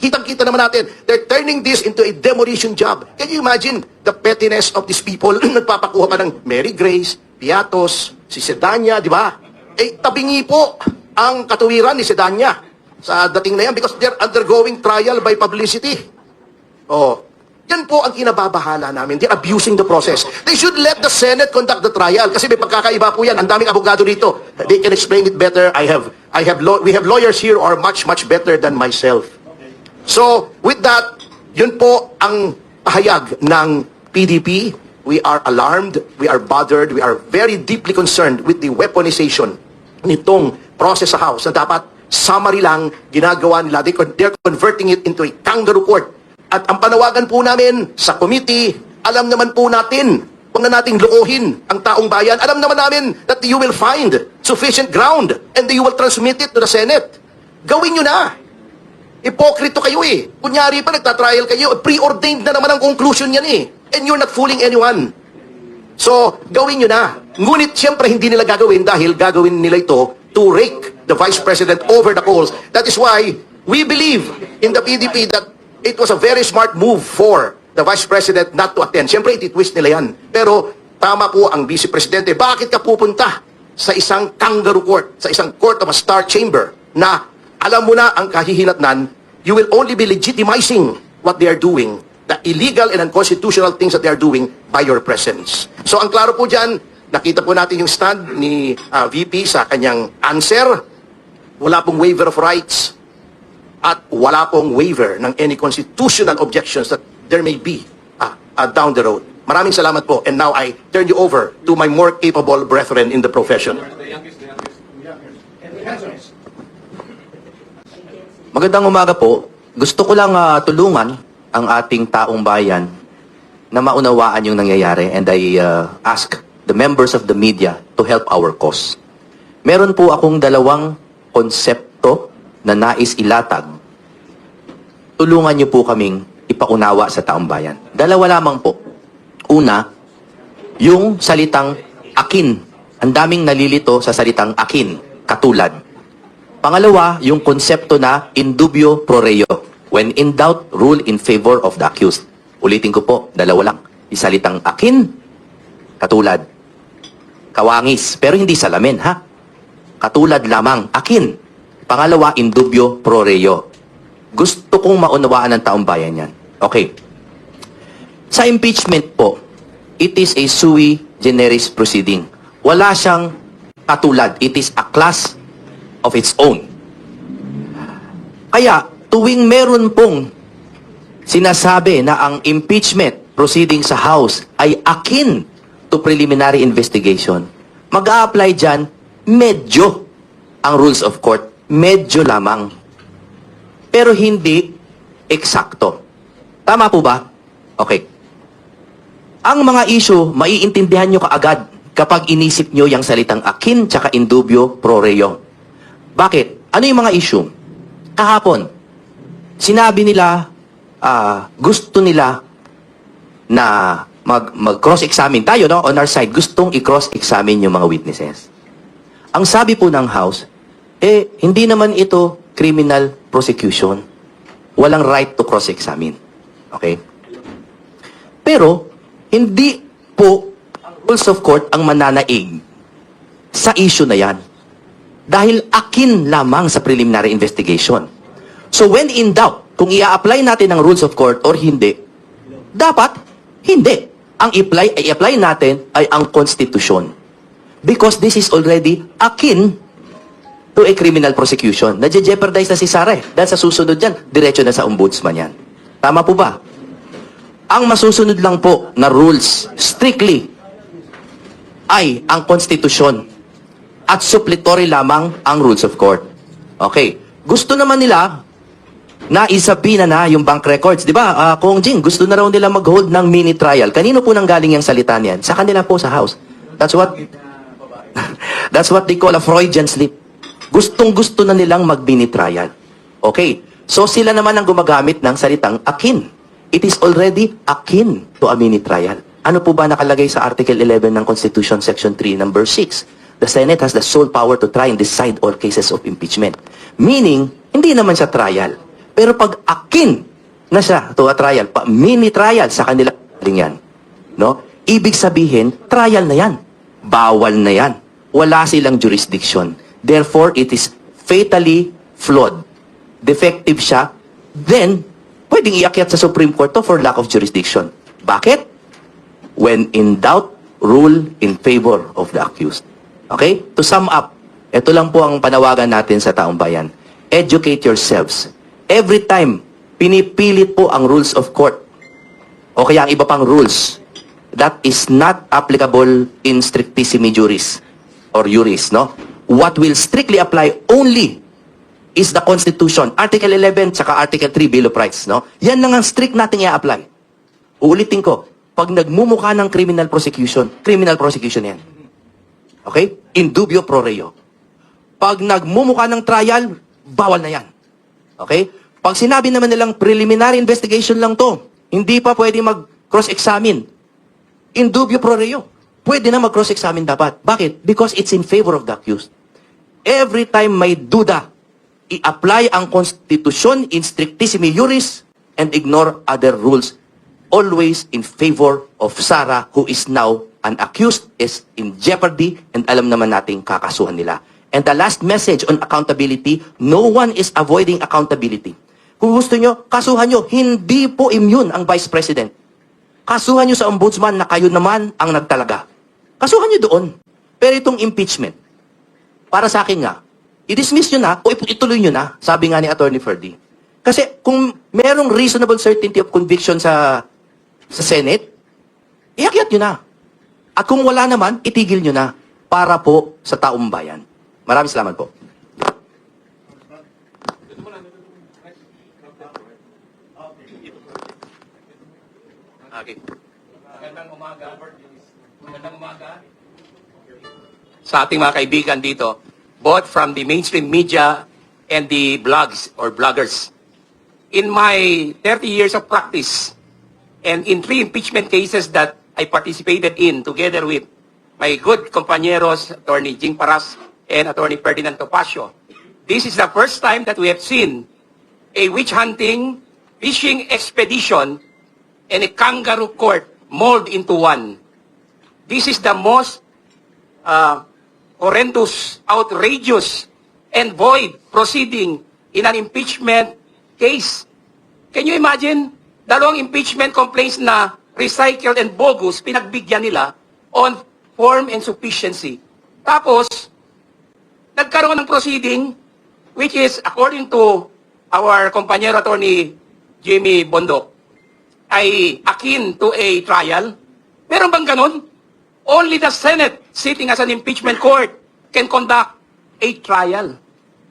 kitang-kita naman natin, they're turning this into a demolition job. Can you imagine the pettiness of these people? Nagpapakuha pa ng Mary Grace, Piatos, si Sedanya, di ba? Eh, tabingi po ang katuwiran ni Sedanya sa dating na yan because they're undergoing trial by publicity. Oh, yan po ang kinababahala namin. They're abusing the process. They should let the Senate conduct the trial kasi may pagkakaiba po yan. Ang daming abogado dito. They can explain it better. We have lawyers here who are much better than myself. So, with that, yun po ang pahayag ng PDP. We are alarmed, we are bothered, we are very deeply concerned with the weaponization nitong process sa House na dapat summary lang ginagawa nila. They're converting it into a kangaroo court. At ang panawagan po namin sa committee, alam naman po natin, huwag na nating loohin ang taong bayan. Alam naman namin that you will find sufficient ground and you will transmit it to the Senate. Gawin nyo na. Ipokrito kayo eh. Kunyari pa nagtatrial kayo, preordained na naman ang conclusion yan eh. And you're not fooling anyone. So, gawin nyo na. Ngunit siyempre hindi nila gagawin dahil gagawin nila ito to rake the Vice President over the coals. That is why we believe in the PDP that it was a very smart move for the Vice President not to attend. Siyempre, ititwist nila yan. Pero, tama po ang Vice Presidente. Bakit ka pupunta sa isang kangaroo court, sa isang court of a star chamber na alam mo na ang kahihinatnan, you will only be legitimizing what they are doing, the illegal and unconstitutional things that they are doing by your presence. So, ang klaro po dyan, nakita po natin yung stand ni VP sa kanyang answer. Wala pong waiver of rights. At wala pong waiver ng any constitutional objections that there may be down the road. Maraming salamat po. And now I turn you over to my more capable brethren in the profession. Magandang umaga po. Gusto ko lang tulungan ang ating taong bayan na maunawaan yung nangyayari, and I ask the members of the media to help our cause. Meron po akong dalawang konsepto na nais ilatag. Tulungan niyo po kaming ipaunawa sa taong bayan. Dalawa lamang po. Una, yung salitang akin. Ang daming nalilito sa salitang akin, katulad. Pangalawa, yung konsepto na in dubio pro reo. When in doubt, rule in favor of the accused. Ulitin ko po, dalawa lang. Yung salitang akin, katulad. Kawangis, pero hindi salamin, ha? Katulad lamang, akin. Pangalawa, in dubio pro reo. Gusto kong maunawaan ng taong bayan yan. Okay. Sa impeachment po, it is a sui generis proceeding. Wala siyang katulad. It is a class of its own. Kaya, tuwing meron pong sinasabi na ang impeachment proceeding sa House ay akin to preliminary investigation, mag-a-apply dyan medyo ang rules of court. Medyo lamang. Pero hindi eksakto. Tama po ba? Okay. Ang mga issue, maiintindihan nyo kaagad kapag inisip nyo yung salitang akin tsaka in dubio pro reo. Bakit? Ano yung mga issue? Kahapon, sinabi nila, gusto nila na mag-cross-examine tayo, no? On our side, gustong i-cross-examine yung mga witnesses. Ang sabi po ng House, hindi naman ito criminal prosecution. Walang right to cross-examine. Okay? Pero, hindi po ang rules of court ang mananaig sa issue na yan. Dahil akin lamang sa preliminary investigation. So, when in doubt, kung i-apply natin ang rules of court or hindi, dapat hindi. Ang i-apply natin ay ang konstitusyon. Because this is already akin to a criminal prosecution. Nadje-jeopardize na si Sara eh. Dahil sa susunod yan, diretso na sa ombudsman yan. Tama po ba? Ang masusunod lang po na rules, strictly, ay ang konstitusyon. At suppletory lamang ang rules of court. Okay. Gusto naman nila na isabina na yung bank records. Di ba, Kong Jing, gusto na raw nila mag-hold ng mini trial. Kanino po nang galing yung salita niyan? Sa kanila po sa House. That's what they call a Freudian slip. Gustong-gusto na nilang mag-mini trial. Okay. So sila naman ang gumagamit ng salitang akin. It is already akin to a mini trial. Ano po ba nakalagay sa Article 11 ng Constitution Section 3, number 6? The Senate has the sole power to try and decide all cases of impeachment. Meaning, hindi naman siya trial. Pero pag akin na siya to a trial, mini trial sa kanila yan, no? Ibig sabihin, trial na yan. Bawal na yan. Wala silang jurisdiction. Therefore, it is fatally flawed. Defective siya. Then, pwedeng iakyat sa Supreme Court to for lack of jurisdiction. Bakit? When in doubt, rule in favor of the accused. Okay? To sum up, ito lang po ang panawagan natin sa taong bayan. Educate yourselves. Every time, pinipilit po ang rules of court o kaya ang iba pang rules, that is not applicable in strictissimi juris or juris, no? What will strictly apply only is the Constitution, Article 11 tsaka Article 3 Bill of Rights, no? Yan lang ang strict nating i-apply. Uulitin ko, pag nagmumukha ng criminal prosecution yan. Okay? In dubio pro reo. Pag nagmumukha ng trial, bawal na yan. Okay? Pag sinabi naman nilang preliminary investigation lang to, hindi pa pwede mag-cross-examine. In dubio pro reo. Pwede na mag-cross-examine dapat. Bakit? Because it's in favor of the accused. Every time may duda, i-apply ang Constitution in strictissimi juris and ignore other rules. Always in favor of Sara, who is now an accused, is in jeopardy, and alam naman nating kakasuhan nila. And the last message on accountability, no one is avoiding accountability. Kung gusto nyo, kasuhan nyo, hindi po immune ang Vice President. Kasuhan nyo sa Ombudsman na kayo naman ang nagtalaga. Kasuhan nyo doon. Pero itong impeachment, para sa akin nga, i-dismiss nyo na o ituloy nyo na, sabi nga ni Attorney Ferdy. Kasi kung merong reasonable certainty of conviction sa Senate, iakyat nyo na. At kung wala naman, itigil nyo na para po sa taong bayan. Maraming salamat po. Okay. Magandang umaga. Magandang umaga. Sa ating mga kaibigan dito, both from the mainstream media and the blogs or bloggers. In my 30 years of practice and in 3 impeachment cases that I participated in together with my good compañeros, Attorney Jing Paras and Attorney Ferdinand Topacio, this is the first time that we have seen a witch hunting, fishing expedition, and a kangaroo court molded into one. This is the most horrendous, outrageous, and void proceeding in an impeachment case. Can you imagine? Dalawang impeachment complaints na recycled and bogus, pinagbigyan nila on form and sufficiency. Tapos, nagkaroon ng proceeding which is, according to our compañero Attorney Jimmy Bondok, ay akin to a trial. Meron bang ganun? Only the Senate, sitting as an impeachment court, can conduct a trial.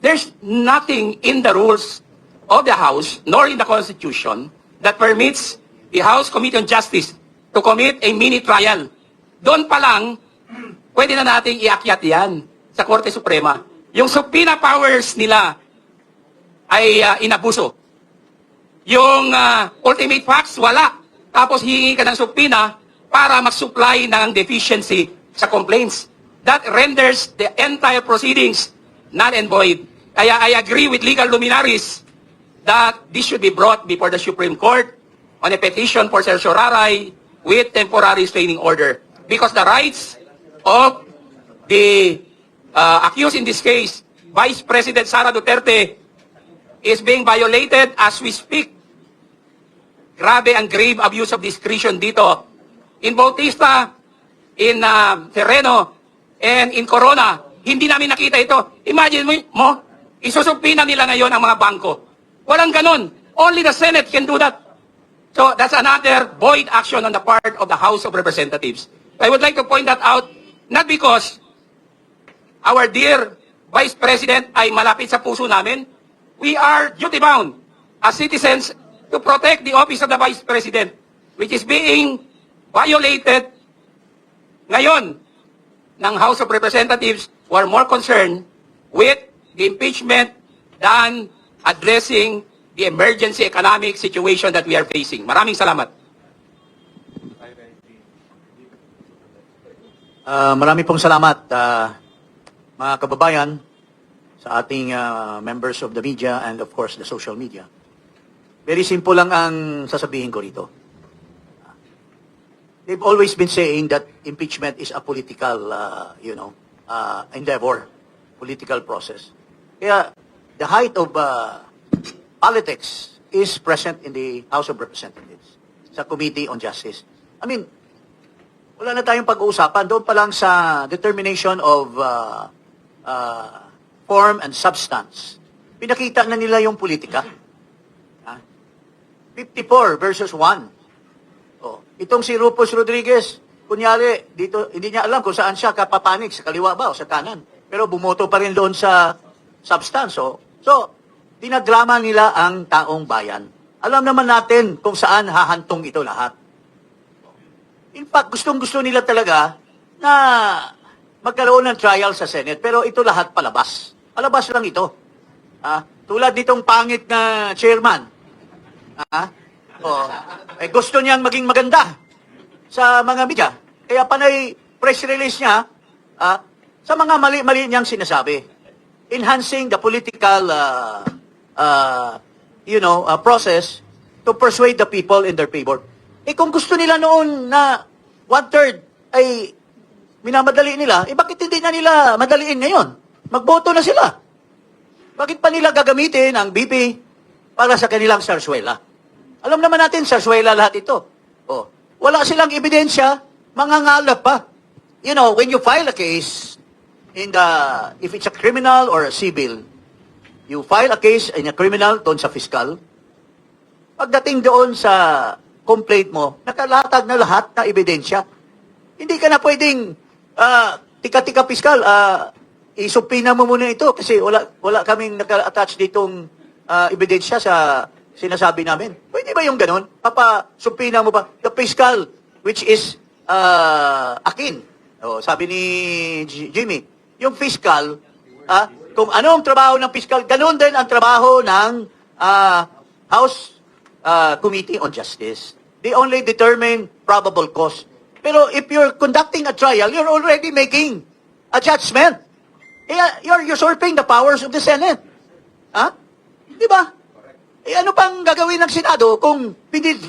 There's nothing in the rules of the House, nor in the Constitution, that permits the House Committee on Justice to commit a mini trial. Doon pa lang, pwede na nating iakyat yan sa Korte Suprema. Yung subpoena powers nila ay inabuso. Yung ultimate facts, wala. Tapos hihingi ka ng subpoena para mag-supply ng deficiency sa complaints. That renders the entire proceedings null and void. Kaya I agree with legal luminaries that this should be brought before the Supreme Court on a petition for certiorari with temporary restraining order. Because the rights of the accused in this case, Vice President Sara Duterte, is being violated as we speak. Grabe ang grave abuse of discretion dito. In Bautista, in Sereno, and in Corona, hindi namin nakita ito. Imagine mo, isusupina nila ngayon ang mga bangko. Walang ganun. Only the Senate can do that. So that's another void action on the part of the House of Representatives. I would like to point that out, not because our dear Vice President ay malapit sa puso namin. We are duty-bound as citizens to protect the office of the Vice President, which is being violated ngayon ng House of Representatives who are more concerned with the impeachment than addressing the emergency economic situation that we are facing. Maraming salamat. Marami pong salamat, mga kababayan, sa ating members of the media and of course the social media. Very simple lang ang sasabihin ko rito. They've always been saying that impeachment is a political, endeavor, political process. Kaya, the height of politics is present in the House of Representatives, sa Committee on Justice. I mean, wala na tayong pag-uusapan. Doon pa lang sa determination of form and substance. Pinakita na nila yung politika. 54 versus 1. Oh, itong si Rufus Rodriguez, kunyari, dito, hindi niya alam kung saan siya kapapanig, sa kaliwa ba o sa kanan. Pero bumoto pa rin doon sa substance. Oh. So, dinadrama nila ang taong bayan. Alam naman natin kung saan hahantong ito lahat. In fact, gustong-gusto nila talaga na magkaroon ng trial sa Senate. Pero ito lahat palabas. Palabas lang ito. Tulad nitong pangit na chairman. Gusto niyang maging maganda sa mga media. Kaya panay press release niya sa mga mali-mali niyang sinasabi. Enhancing the political process to persuade the people in their favor. Kung gusto nila noon na 1/3 ay minamadali nila, bakit hindi na nila madaliin ngayon? Magboto na sila. Bakit pa nila gagamitin ang BP para sa kanilang sarsuela? Alam naman natin, sarsuela lahat ito. Wala silang ebidensya, mangangalap pa. You know, when you file a case, if it's a criminal or a civil, you file a case in a criminal doon sa fiscal, pagdating doon sa complaint mo, nakalatag na lahat na ebidensya. Hindi ka na pwedeng, tika-tika fiscal, isupina mo muna ito kasi wala kaming naka-attach ditong ebidensya sa sinasabi namin. Pwede ba yung ganun? Supina mo pa. The fiscal, which is akin. Sabi ni Jimmy, yung fiscal, kung ano ang trabaho ng fiscal, ganun din ang trabaho ng House Committee on Justice. They only determine probable cause. Pero if you're conducting a trial, you're already making a judgment. You're usurping the powers of the Senate. Di ba? Ano pang gagawin ng Senado kung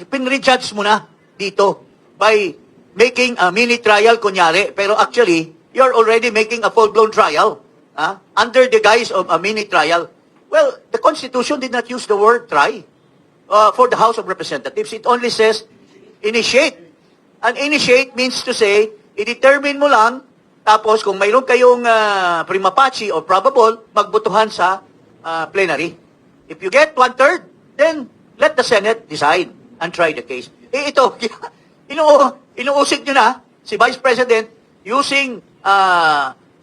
pinrejudge mo na dito by making a mini trial, kunyari, pero actually, you're already making a full-blown trial under the guise of a mini trial. Well, the Constitution did not use the word try for the House of Representatives. It only says initiate. And initiate means to say, i-determine mo lang, tapos kung mayroon kayong prima facie or probable, magbutuhan sa plenary. If you get 1/3, then let the Senate decide and try the case. Ito, inuusig nyo na si Vice President using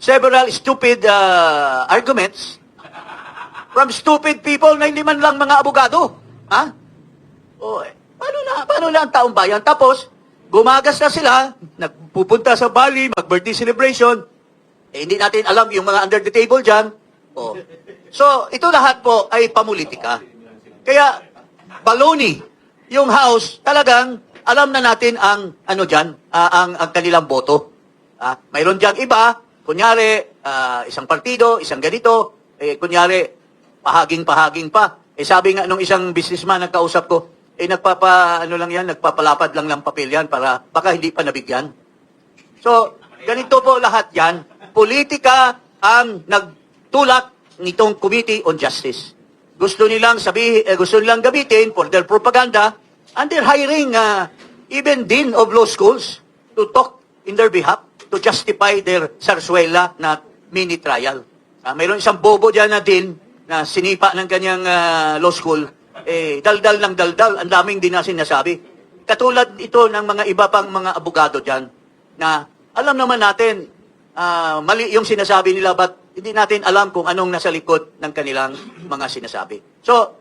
several stupid arguments from stupid people na hindi man lang mga abogado. Paano na ang taong bayan? Tapos, gumagas na sila, nagpupunta sa Bali, mag-birthday celebration, hindi natin alam yung mga under the table dyan. So, ito lahat po ay pamulitika. Kaya, baloney, yung House, talagang alam na natin ang ang kanilang boto. Mayroon dyan iba, kunyari, isang partido, isang ganito, kunyari, pahaging-pahaging pa. Sabi nga nung isang businessman na kausap ko, nagpapalapad lang ng papel yan para baka hindi pa nabigyan. So, ganito po lahat yan. Politika ang nagtulak nitong Committee on Justice. Gusto nilang gamitin for their propaganda, and they're hiring even dean of law schools to talk in their behalf to justify their sarsuela na mini trial. Mayroon isang bobo dyan na dean na sinipa ng kanyang law school, daldal ng daldal, ang daming din na sinasabi. Katulad ito ng mga iba pang mga abogado dyan na alam naman natin mali yung sinasabi nila, but hindi natin alam kung anong nasa likod ng kanilang mga sinasabi. So,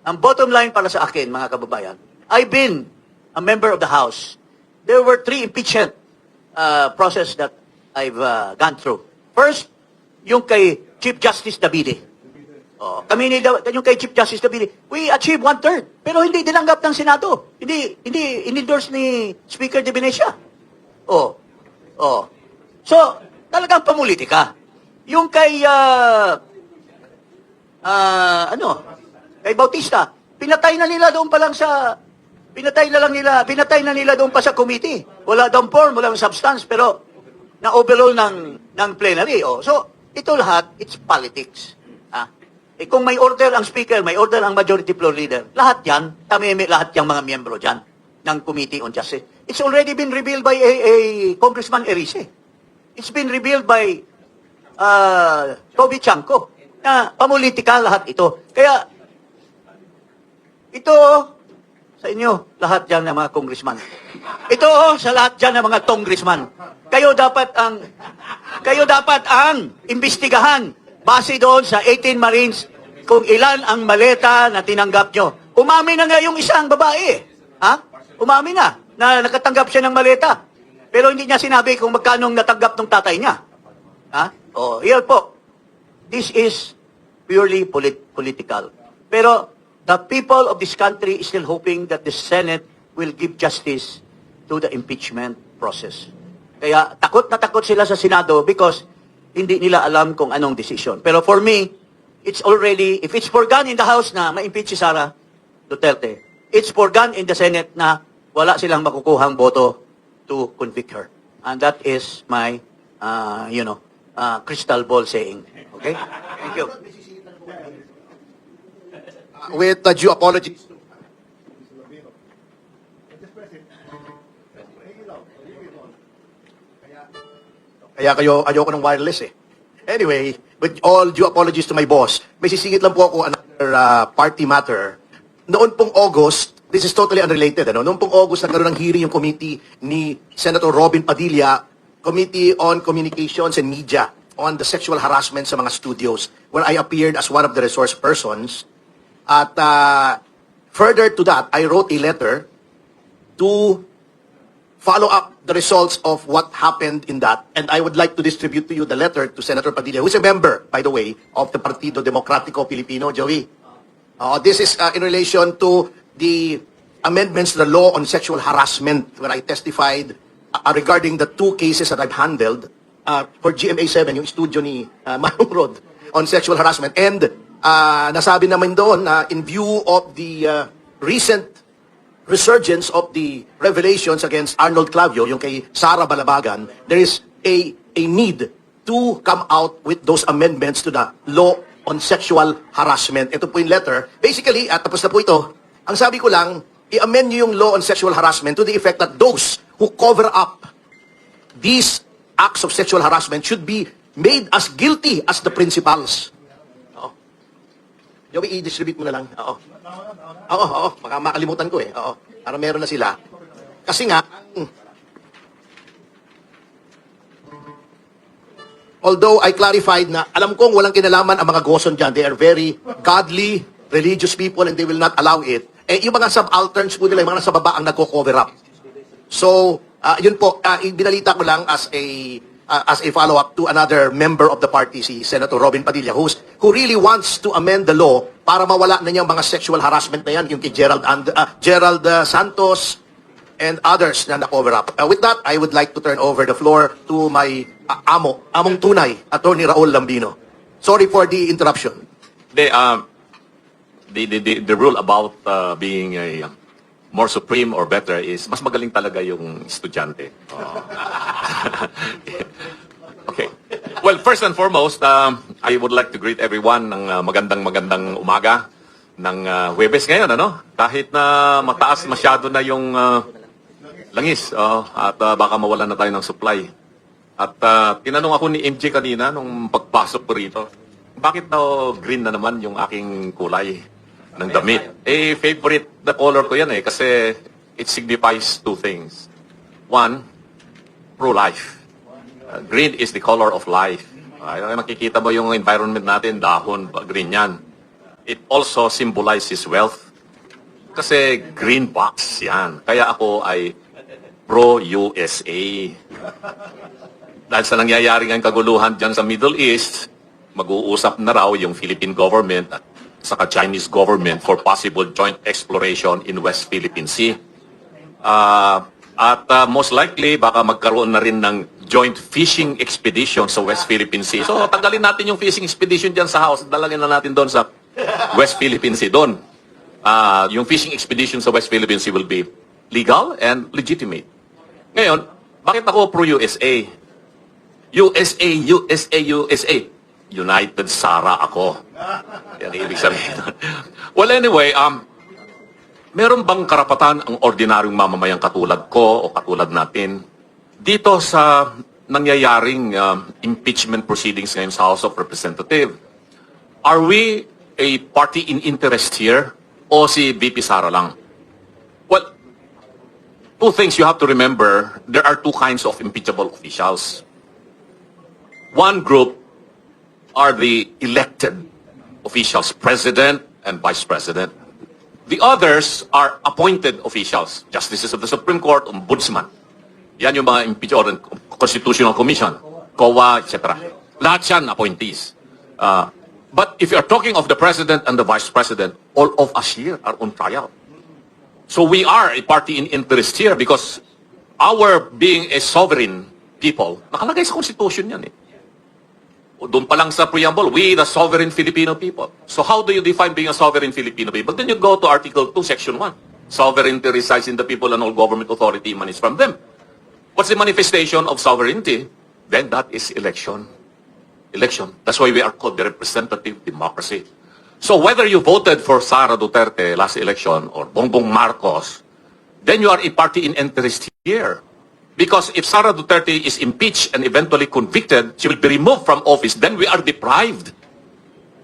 ang bottom line para sa akin, mga kababayan, I've been a member of the House. There were 3 impeachment process that I've gone through. First, yung kay Chief Justice Davide. Yung kay Chief Justice Davide, we achieved 1/3, pero hindi dinanggap ng Senado. Hindi in-endorse ni Speaker De Venecia. So, talagang pamulitika. Yung kay Bautista, pinatay na nila doon pa lang sa, pinatay na nila doon pa sa committee. Wala daw form, walang substance, pero na-overall ng plenary. Oh. So, ito lahat, it's politics. Ah. Kung may order ang speaker, may order ang majority floor leader, lahat yan, tamimi lahat yung mga miyembro dyan ng Committee on Justice. It's already been revealed by a Congressman Erice. It's been revealed by Toby Chanco na pamulitika lahat ito. Kaya, ito sa inyo, lahat dyan ng mga congressman. Ito sa lahat dyan ng mga congressman. Kayo dapat ang imbestigahan base doon sa 18 Marines kung ilan ang maleta na tinanggap nyo. Umamin na nga yung isang babae. Ha? Umamin na nakatanggap siya ng maleta. Pero hindi niya sinabi kung magkano natanggap ng tatay niya. Ha? Oh, here po. This is purely political. Pero the people of this country is still hoping that the Senate will give justice to the impeachment process. Kaya takot na takot sila sa Senado because hindi nila alam kung anong decision. Pero for me, it's already, if it's forgone in the House na ma-impeach si Sara Duterte, it's forgone in the Senate na wala silang makukuhang boto to convict her. And that is my, crystal ball saying. Okay? Thank you. With due apologies. Kaya ayoko ng wireless eh. Anyway, with all due apologies to my boss, may sisingit lang po ako another party matter. Noon pong August, this is totally unrelated. Noong pong August, nagkaroon ng hearing yung committee ni Senator Robin Padilla, Committee on Communications and Media, on the sexual harassment sa mga studios, where I appeared as one of the resource persons. At further to that, I wrote a letter to follow up the results of what happened in that. And I would like to distribute to you the letter to Senator Padilla, who is a member, by the way, of the Partido Democratico Filipino, Joey. This is in relation to the amendments to the law on sexual harassment, where I testified regarding the two cases that I've handled for GMA7, yung studio ni Manong Rod, on sexual harassment. And nasabi naman doon na in view of the recent resurgence of the revelations against Arnold Clavio, yung kay Sara Balabagan, there is a need to come out with those amendments to the law on sexual harassment. Ito po yung letter. Basically, at tapos na po ito, ang sabi ko lang, i-amend nyo yung law on sexual harassment to the effect that those who cover up these acts of sexual harassment should be made as guilty as the principals. Joey, i-distribute mo na lang. Oo. Baka makalimutan ko eh. Oo. Para meron na sila. Kasi nga, although I clarified na alam kong walang kinalaman ang mga goson dyan. They are very godly, religious people and they will not allow it. Yung mga subalterns po nila, yung mga nasa baba ang nagko-cover up. So, yun po, binalita ko lang as a follow-up to another member of the party, si Senator Robin Padilla, who really wants to amend the law para mawala na niyang mga sexual harassment na yan, yung kay Gerald Santos and others na na-cover up. With that, I would like to turn over the floor to my among tunay, Attorney Raul Lambino. Sorry for the interruption. The rule about being a more supreme or better is mas magaling talaga yung estudyante. Okay. Well, first and foremost, I would like to greet everyone ng magandang umaga ng Huwebes ngayon, ano? Kahit na mataas masyado na yung langis at baka mawalan na tayo ng supply. At tinanong ako ni MJ kanina nung pagpasok ko rito, bakit daw green na naman yung aking kulay ng damit? Favorite na color ko yan kasi it signifies two things. One, pro-life. Green is the color of life. Nakikita mo yung environment natin, dahon, green yan. It also symbolizes wealth. Kasi green box yan. Kaya ako ay pro-USA. Dahil sa nangyayari ng kaguluhan dyan sa Middle East, mag-uusap na raw yung Philippine government at saka Chinese government for possible joint exploration in West Philippine Sea. At most likely, baka magkaroon na rin ng joint fishing expedition sa West Philippine Sea. So, tanggalin natin yung fishing expedition dyan sa house. Dalagin na natin doon sa West Philippine Sea doon. yung fishing expedition sa West Philippine Sea will be legal and legitimate. Ngayon, bakit ako pro-USA? USA, USA, USA. United Sara ako. Yan ang ibig sabihin. Well, anyway, meron bang karapatan ang ordinaryong mamamayang katulad ko o katulad natin dito sa nangyayaring impeachment proceedings ngayon sa House of Representatives? Are we a party in interest here o si VP Sara lang? Well, two things you have to remember. There are two kinds of impeachable officials. One group are the elected officials, president and vice president. The others are appointed officials, justices of the Supreme Court, ombudsman. Yan yung mga impeachable, Constitutional Commission, COA, etc. Lahat yan appointees. But if you're talking of the president and the vice president, all of us here are on trial. So we are a party in interest here because our being a sovereign people, nakalagay sa Constitution yan eh. Doon pa lang sa preamble, we the sovereign Filipino people. So how do you define being a sovereign Filipino people? Then you go to Article 2, Section 1. Sovereignty resides in the people and all government authority emanates from them. What's the manifestation of sovereignty? Then that is election. Election. That's why we are called the representative democracy. So whether you voted for Sara Duterte last election or Bongbong Marcos, then you are a party in interest here. Because if Sara Duterte is impeached and eventually convicted, she will be removed from office. Then we are deprived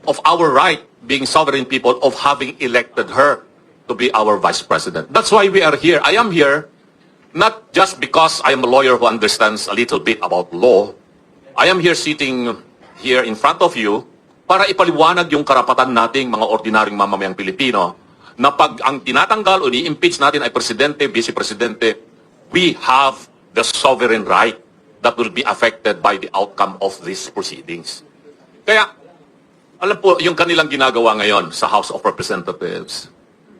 of our right, being sovereign people, of having elected her to be our vice president. That's why we are here. I am here not just because I am a lawyer who understands a little bit about law. I am here sitting here in front of you para ipaliwanag yung karapatan nating mga ordinaryong mamamayang Pilipino na pag ang tinatanggal o ni-impeach natin ay presidente, vice-presidente, we have the sovereign right that will be affected by the outcome of these proceedings. Kaya, alam po, yung kanilang ginagawa ngayon sa House of Representatives,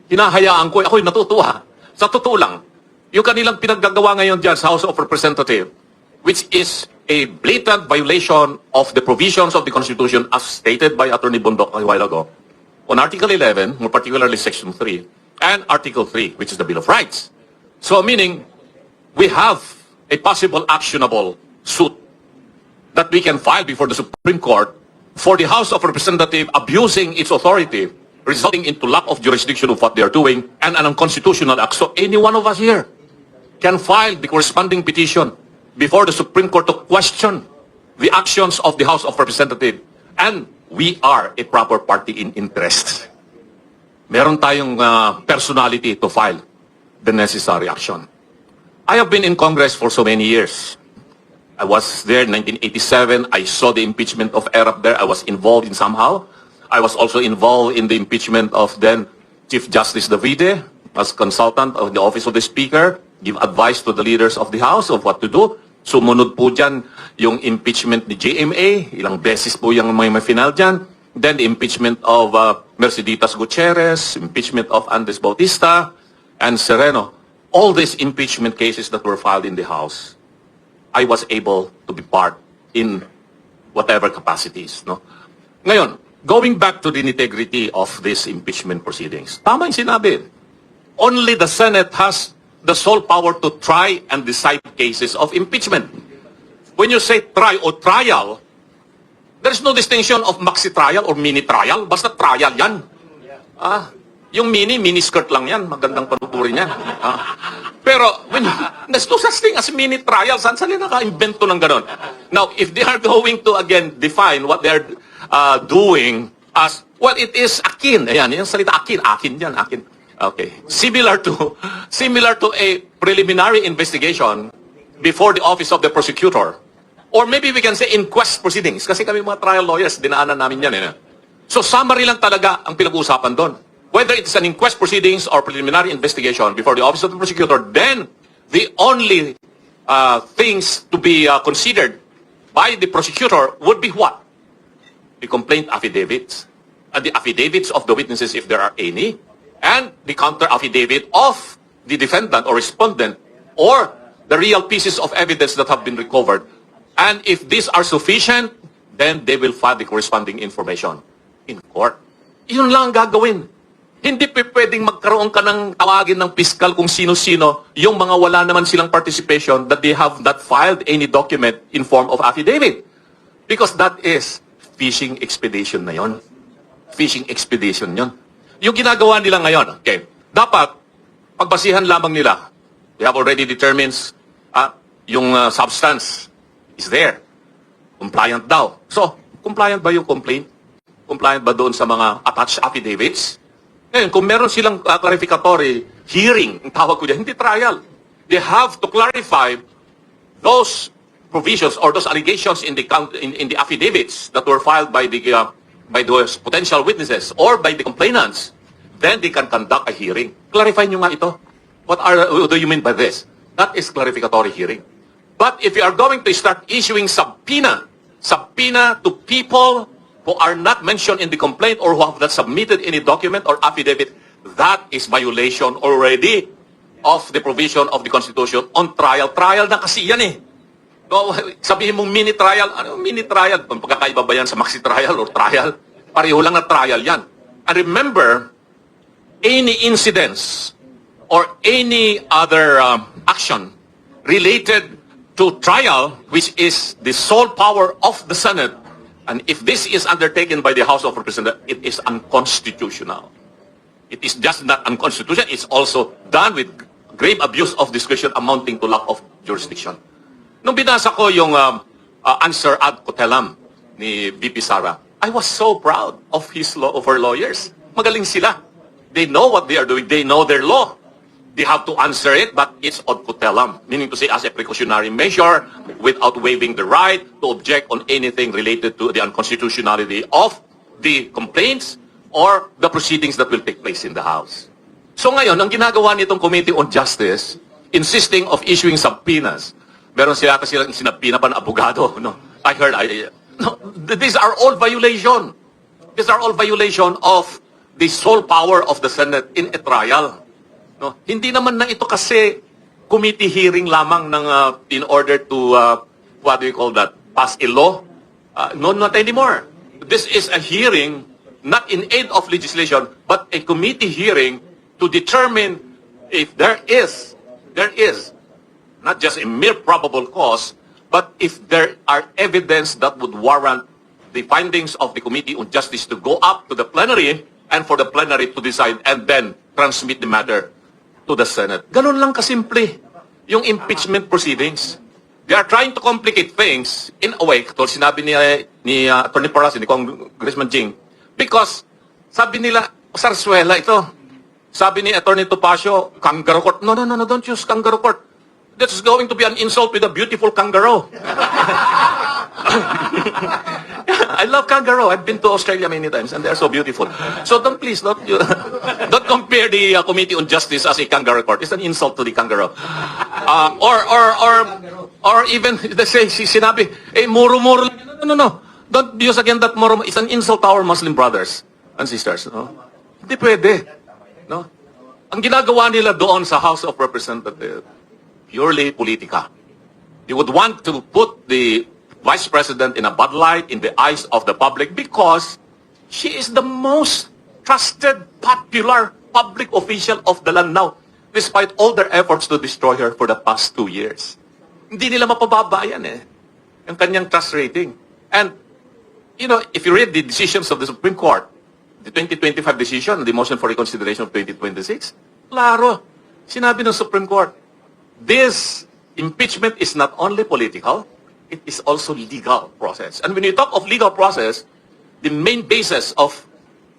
hinahayaan ko, ako'y natutuwa. Sa totoo lang, yung kanilang pinaggagawa ngayon dyan sa House of Representatives, which is a blatant violation of the provisions of the Constitution as stated by Attorney Bundok a while ago, on Article 11, more particularly Section 3, and Article 3, which is the Bill of Rights. So, meaning, we have a possible actionable suit that we can file before the Supreme Court for the House of Representatives abusing its authority, resulting into lack of jurisdiction of what they are doing, and an unconstitutional act. So any one of us here can file the corresponding petition before the Supreme Court to question the actions of the House of Representatives. And we are a proper party in interest. Meron tayong personality to file the necessary action. I have been in Congress for so many years. I was there in 1987. I saw the impeachment of Erap there. I was involved in somehow. I was also involved in the impeachment of then Chief Justice Davide as consultant of the Office of the Speaker, give advice to the leaders of the House of what to do. Sumunod po dyan yung impeachment ni JMA. Ilang beses po yung may final dyan. Then the impeachment of Merceditas Gutierrez, impeachment of Andres Bautista, and Sereno. All these impeachment cases that were filed in the House, I was able to be part in whatever capacities. No? Ngayon, going back to the integrity of these impeachment proceedings, tama yung sinabi. Only the Senate has the sole power to try and decide cases of impeachment. When you say try or trial, there is no distinction of maxi trial or mini trial. Basta trial yan. Yung mini skirt lang yan. Magandang panuturin yan. Pero, there's no such thing as mini trial. Saan sila naka-invento ng ganon? Now, if they are going to, again, define what they're doing as, well, it is akin. Ayan, yung salita akin. Akin yan, akin. Okay. Similar to a preliminary investigation before the office of the prosecutor. Or maybe we can say inquest proceedings. Kasi kami mga trial lawyers, dinaanan namin yan. So, summary lang talaga ang pinag-uusapan doon. Whether it's an inquest proceedings or preliminary investigation before the office of the prosecutor, then the only things to be considered by the prosecutor would be what? The complaint affidavits, and the affidavits of the witnesses if there are any, and the counter affidavit of the defendant or respondent, or the real pieces of evidence that have been recovered. And if these are sufficient, then they will file the corresponding information in court. Yun lang ang gagawin. Hindi pwedeng magkaroon ka ng tawagin ng piskal kung sino-sino yung mga wala naman silang participation that they have not filed any document in form of affidavit. Because that is fishing expedition na yon. Fishing expedition yon. Yung ginagawa nila ngayon, okay, dapat pagbasihan lamang nila. They have already determined yung substance is there. Compliant daw. So, compliant ba yung complaint? Compliant ba doon sa mga attached affidavits? Ngayon, kung meron silang clarificatory hearing, ang tawag ko dyan, hindi trial. They have to clarify those provisions or those allegations in the affidavits that were filed by those potential witnesses or by the complainants. Then they can conduct a hearing. Clarify nyo nga ito. What do you mean by this? That is clarificatory hearing. But if you are going to start issuing subpoena to people who are not mentioned in the complaint or who have not submitted any document or affidavit, that is violation already of the provision of the Constitution on trial. Trial na kasi yan eh. So, sabihin mong mini trial, ano mini trial? Pagkakaiba ba yan sa maxi trial or trial? Pareho lang na trial yan. And remember, any incidents or any other action related to trial, which is the sole power of the Senate, and if this is undertaken by the House of Representatives, it is unconstitutional. It is just not unconstitutional, it's also done with grave abuse of discretion amounting to lack of jurisdiction. Nung binasa ko yung answer ad cotellam ni VP Sara, I was so proud of her lawyers. Magaling sila. They know what they are doing. They know their law. They have to answer it, but it's ad cotellam, meaning to say as a precautionary measure without waiving the right to object on anything related to the unconstitutionality of the complaints or the proceedings that will take place in the House. So ngayon, ang ginagawa nitong Committee on Justice, insisting of issuing subpoenas. Meron sila kasi sinabina pa ng abogado. No? No, these are all violation. These are all violation of the sole power of the Senate in a trial. No? Hindi naman na ito kasi committee hearing lamang ng in order to what do you call that, pass a law. No, not anymore. This is a hearing not in aid of legislation but a committee hearing to determine if there is not just a mere probable cause, but if there are evidence that would warrant the findings of the Committee on Justice to go up to the plenary and for the plenary to decide and then transmit the matter to the Senate. Ganun lang kasimple yung impeachment proceedings. They are trying to complicate things in a way, katulad sinabi ni Atty. Parasin, ni Congressman Jing, because sabi nila, Sarsuela ito. Sabi ni Atty. Topacio, kangaroo court. No, don't use kangaroo court. That's going to be an insult with a beautiful kangaroo. I love kangaroo. I've been to Australia many times and they're so beautiful. So don't don't compare the Committee on Justice as a kangaroo court. It's an insult to the kangaroo. Or even they say sinabi, muro-muro lang. No. Don't use again that muro. It's an insult to our Muslim brothers and sisters. No? Hindi pwede. No? Ang ginagawa nila doon sa House of Representatives, purely politica. They would want to put the Vice President in a bad light in the eyes of the public because she is the most trusted, popular public official of the land now, despite all their efforts to destroy her for the past 2 years. Hindi nila mapababa yan yung kanyang trust rating. And, you know, if you read the decisions of the Supreme Court, the 2025 decision, the motion for reconsideration of 2026, klaro, sinabi ng Supreme Court, this impeachment is not only political, it is also legal process. And when you talk of legal process, the main basis of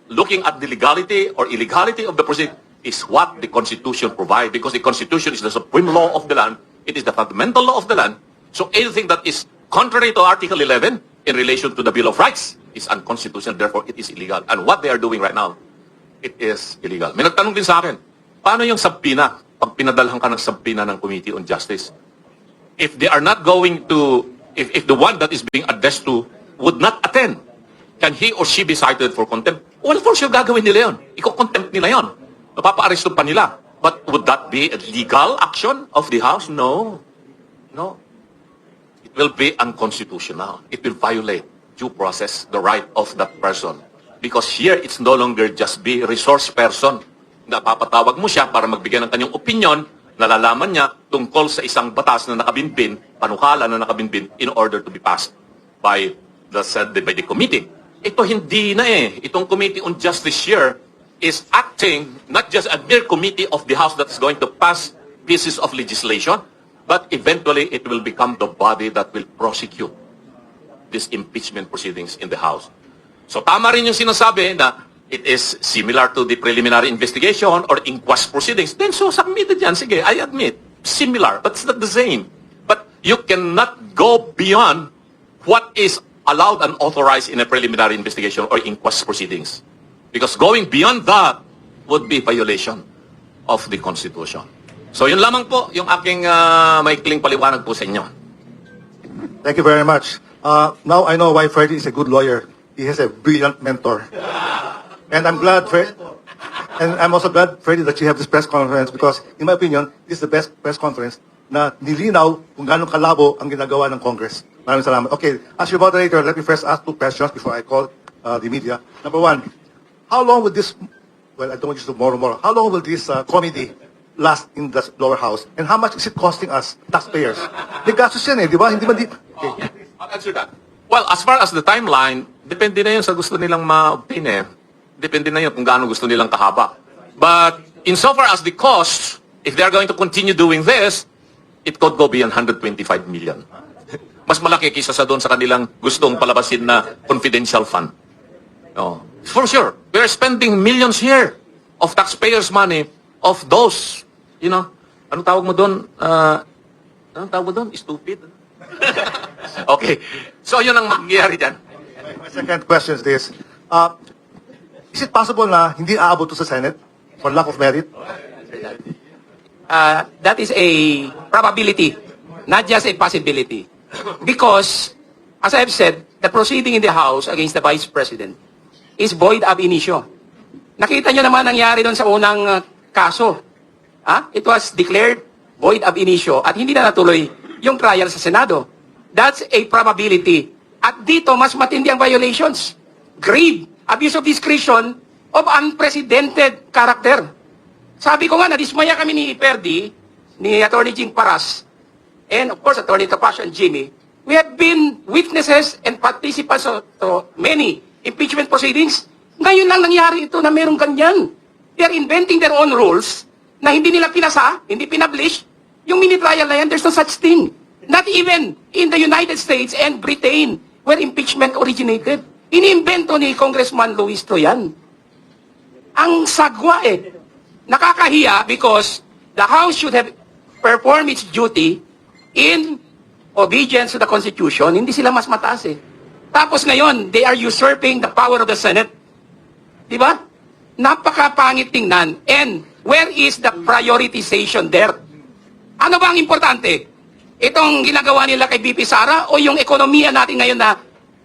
looking at the legality or illegality of the proceeding is what the Constitution provides, because the Constitution is the supreme law of the land, it is the fundamental law of the land. So anything that is contrary to Article 11 in relation to the Bill of Rights is unconstitutional, therefore it is illegal. And what they are doing right now, it is illegal. May nagtanong din sa akin, paano yung subpoena? Pag pinadalhan ka ng subpoena ng Committee on Justice, if they are not going to, if the one that is being addressed to would not attend, can he or she be cited for contempt? Well, for sure gagawin nila yun. Iko-contempt nila yun. Mapapa-arresto pa nila. But would that be a legal action of the House? No. No. It will be unconstitutional. It will violate due process, the right of that person. Because here, it's no longer just be resource person. Napapatawag mo siya para magbigay ng kanyang opinion, nalalaman niya tungkol sa isang batas na nakabinbin, panukala na nakabinbin, in order to be passed by the committee. Ito hindi na eh. Itong Committee on Justice here is acting not just a mere committee of the House that is going to pass pieces of legislation, but eventually it will become the body that will prosecute these impeachment proceedings in the House. So tama rin yung sinasabi na it is similar to the preliminary investigation or inquest proceedings. Then so submitted yan. Sige, I admit, similar, but it's not the same. But you cannot go beyond what is allowed and authorized in a preliminary investigation or inquest proceedings. Because going beyond that would be violation of the Constitution. So yun lamang po yung aking maikling paliwanag po sa inyo. Thank you very much. Now I know why Freddie is a good lawyer. He has a brilliant mentor. And I'm glad, and I'm also glad, Freddie, that you have this press conference because, in my opinion, this is the best press conference na nilinaw kung gano'ng kalabo ang ginagawa ng Congress. Maraming salamat. Okay, as your moderator, let me first ask 2 questions before I call the media. Number 1, how long will this, well, I don't want you to more. How long will this committee last in the lower house? And how much is it costing us, taxpayers? May gastos yan eh, di ba? Hindi man Okay. I'll answer that. Well, as far as the timeline, depende na yun sa gusto nilang ma-obtain eh. Depende na yun kung gaano gusto nilang kahaba. But insofar as the cost, if they are going to continue doing this, it could go beyond 125 million. Mas malaki kaysa sa doon sa kanilang gustong palabasin na confidential fund. No. For sure, we are spending millions here of taxpayers' money of those, you know, anong tawag mo doon? Anong tawag mo doon? Stupid. Okay. So, yun ang mangyayari dyan. My second question is this. Is it possible na hindi aabot to sa Senate for lack of merit? That is a probability, not just a possibility. Because, as I've said, the proceeding in the House against the Vice President is void ab initio. Nakita nyo naman nangyari doon sa unang kaso. It was declared void ab initio at hindi na natuloy yung trial sa Senado. That's a probability. At dito, mas matindi ang violations. Grave abuse of discretion of unprecedented character. Sabi ko nga, nadismaya kami ni Perdi, ni Attorney Jing Paras, and of course, Attorney Topacio and Jimmy. We have been witnesses and participants to many impeachment proceedings. Ngayon lang nangyari ito na merong ganyan. They are inventing their own rules na hindi nila pinasa, hindi pinablish. Yung mini-trial na yan, there's no such thing. Not even in the United States and Britain where impeachment originated. Iniimbento ni Congressman Luis Troyan. Ang sagwa eh. Nakakahiya because the House should have performed its duty in obedience to the Constitution. Hindi sila mas mataas eh. Tapos ngayon, they are usurping the power of the Senate. Diba? Napakapangit tingnan. And where is the prioritization there? Ano ba ang importante? Itong ginagawa nila kay BP Sara o yung ekonomiya natin ngayon na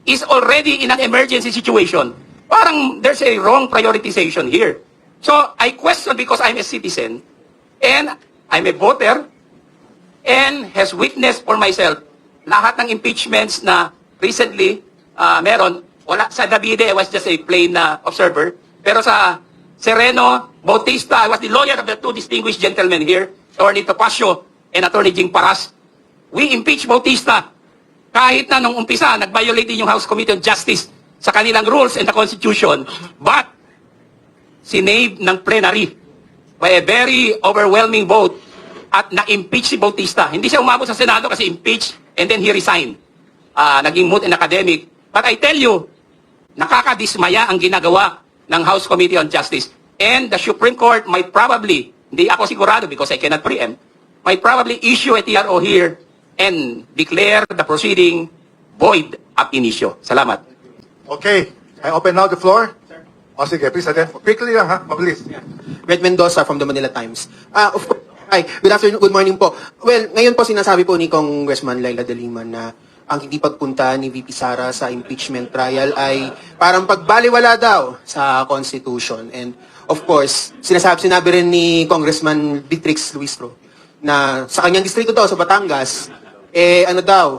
is already in an emergency situation? Parang there's a wrong prioritization here. So, I question because I'm a citizen and I'm a voter and has witnessed for myself lahat ng impeachments na recently meron. Wala, sa Davide, I was just a plain observer. Pero sa Sereno, Bautista, I was the lawyer of the 2 distinguished gentlemen here, Attorney Topacio and Attorney Jing Paras. We impeach Bautista. Kahit na nung umpisa, nag-violate din yung House Committee on Justice sa kanilang rules and the Constitution. But, sinave ng plenary by a very overwhelming vote at na-impeach si Bautista. Hindi siya umabot sa Senado kasi impeach and then he resigned. Naging moot and academic. But I tell you, nakakadismaya ang ginagawa ng House Committee on Justice. And the Supreme Court might probably, hindi ako sigurado because I cannot preempt, might probably issue a TRO here and declare the proceeding void ab initio. Salamat. Okay, I open now the floor. O sige, please identify. Quickly lang ha, mabilis. Red Mendoza from the Manila Times. Of course, hi, good afternoon, good morning po. Well, ngayon po sinasabi po ni Congressman Laila de Lima na ang hindi pagpunta ni VP Sara sa impeachment trial ay parang pagbaliwala daw sa Constitution. And of course, sinabi rin ni Congressman Beatrix Luistro na sa kanyang distrito daw sa Batangas,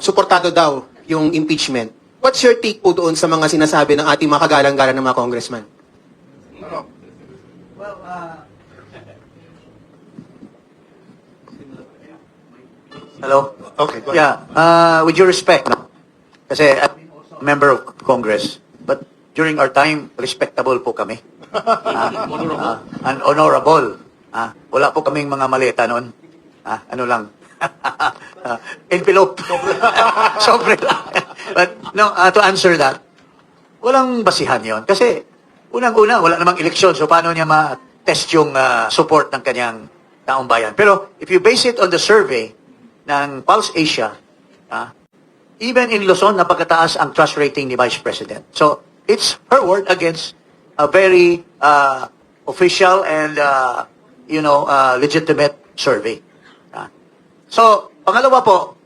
suportado daw yung impeachment. What's your take po doon sa mga sinasabi ng ating mga kagalang-galang ng mga congressman? Hello? Okay, go ahead. Yeah, with your respect, no? Kasi I'm also a member of Congress, but during our time, respectable po kami. And honorable. Wala po kaming mga maleta noon. Ano lang. Envelope. Sobre lang. But no, to answer that, walang basihan yon. Kasi unang-una, wala namang eleksyon. So paano niya ma-test yung support ng kanyang taong bayan? Pero if you base it on the survey ng Pulse Asia, even in Luzon, napakataas ang trust rating ni Vice President. So, it's her word against a very official and, legitimate survey. So, pangalawa po,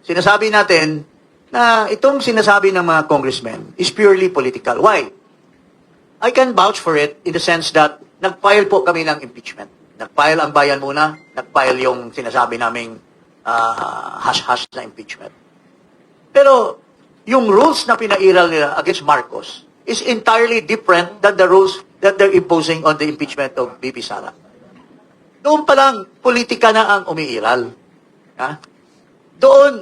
sinasabi natin na itong sinasabi ng mga congressmen is purely political. Why? I can vouch for it in the sense that nag-file po kami ng impeachment. Nag-file ang bayan muna, nag-file yung sinasabi naming hash-hash na impeachment. Pero yung rules na pinairal nila against Marcos is entirely different than the rules that they're imposing on the impeachment of VP Sara. Doon pa lang, politika na ang umiiral. Doon,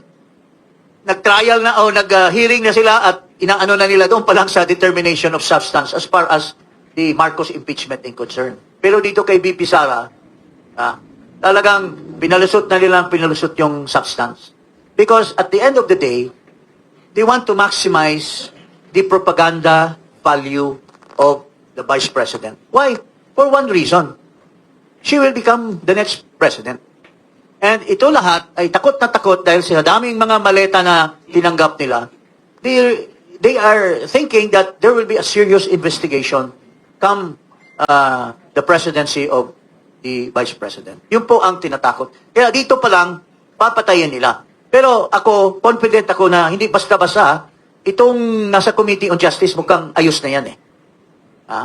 nag-trial na o nag-hearing na sila at inaano na nila doon pa lang sa determination of substance as far as the Marcos impeachment in concern. Pero dito kay VP Sara, talagang pinalusot na nilang pinalusot yung substance. Because at the end of the day, they want to maximize the propaganda value of the Vice President. Why? For one reason. She will become the next president. And ito lahat ay takot na takot dahil sa daming mga maleta na tinanggap nila. They are thinking that there will be a serious investigation come the presidency of the Vice President. Yun po ang tinatakot. Kaya dito pa lang, papatayin nila. Pero ako, confident ako na hindi basta-basta, itong nasa Committee on Justice mukhang ayos na yan eh.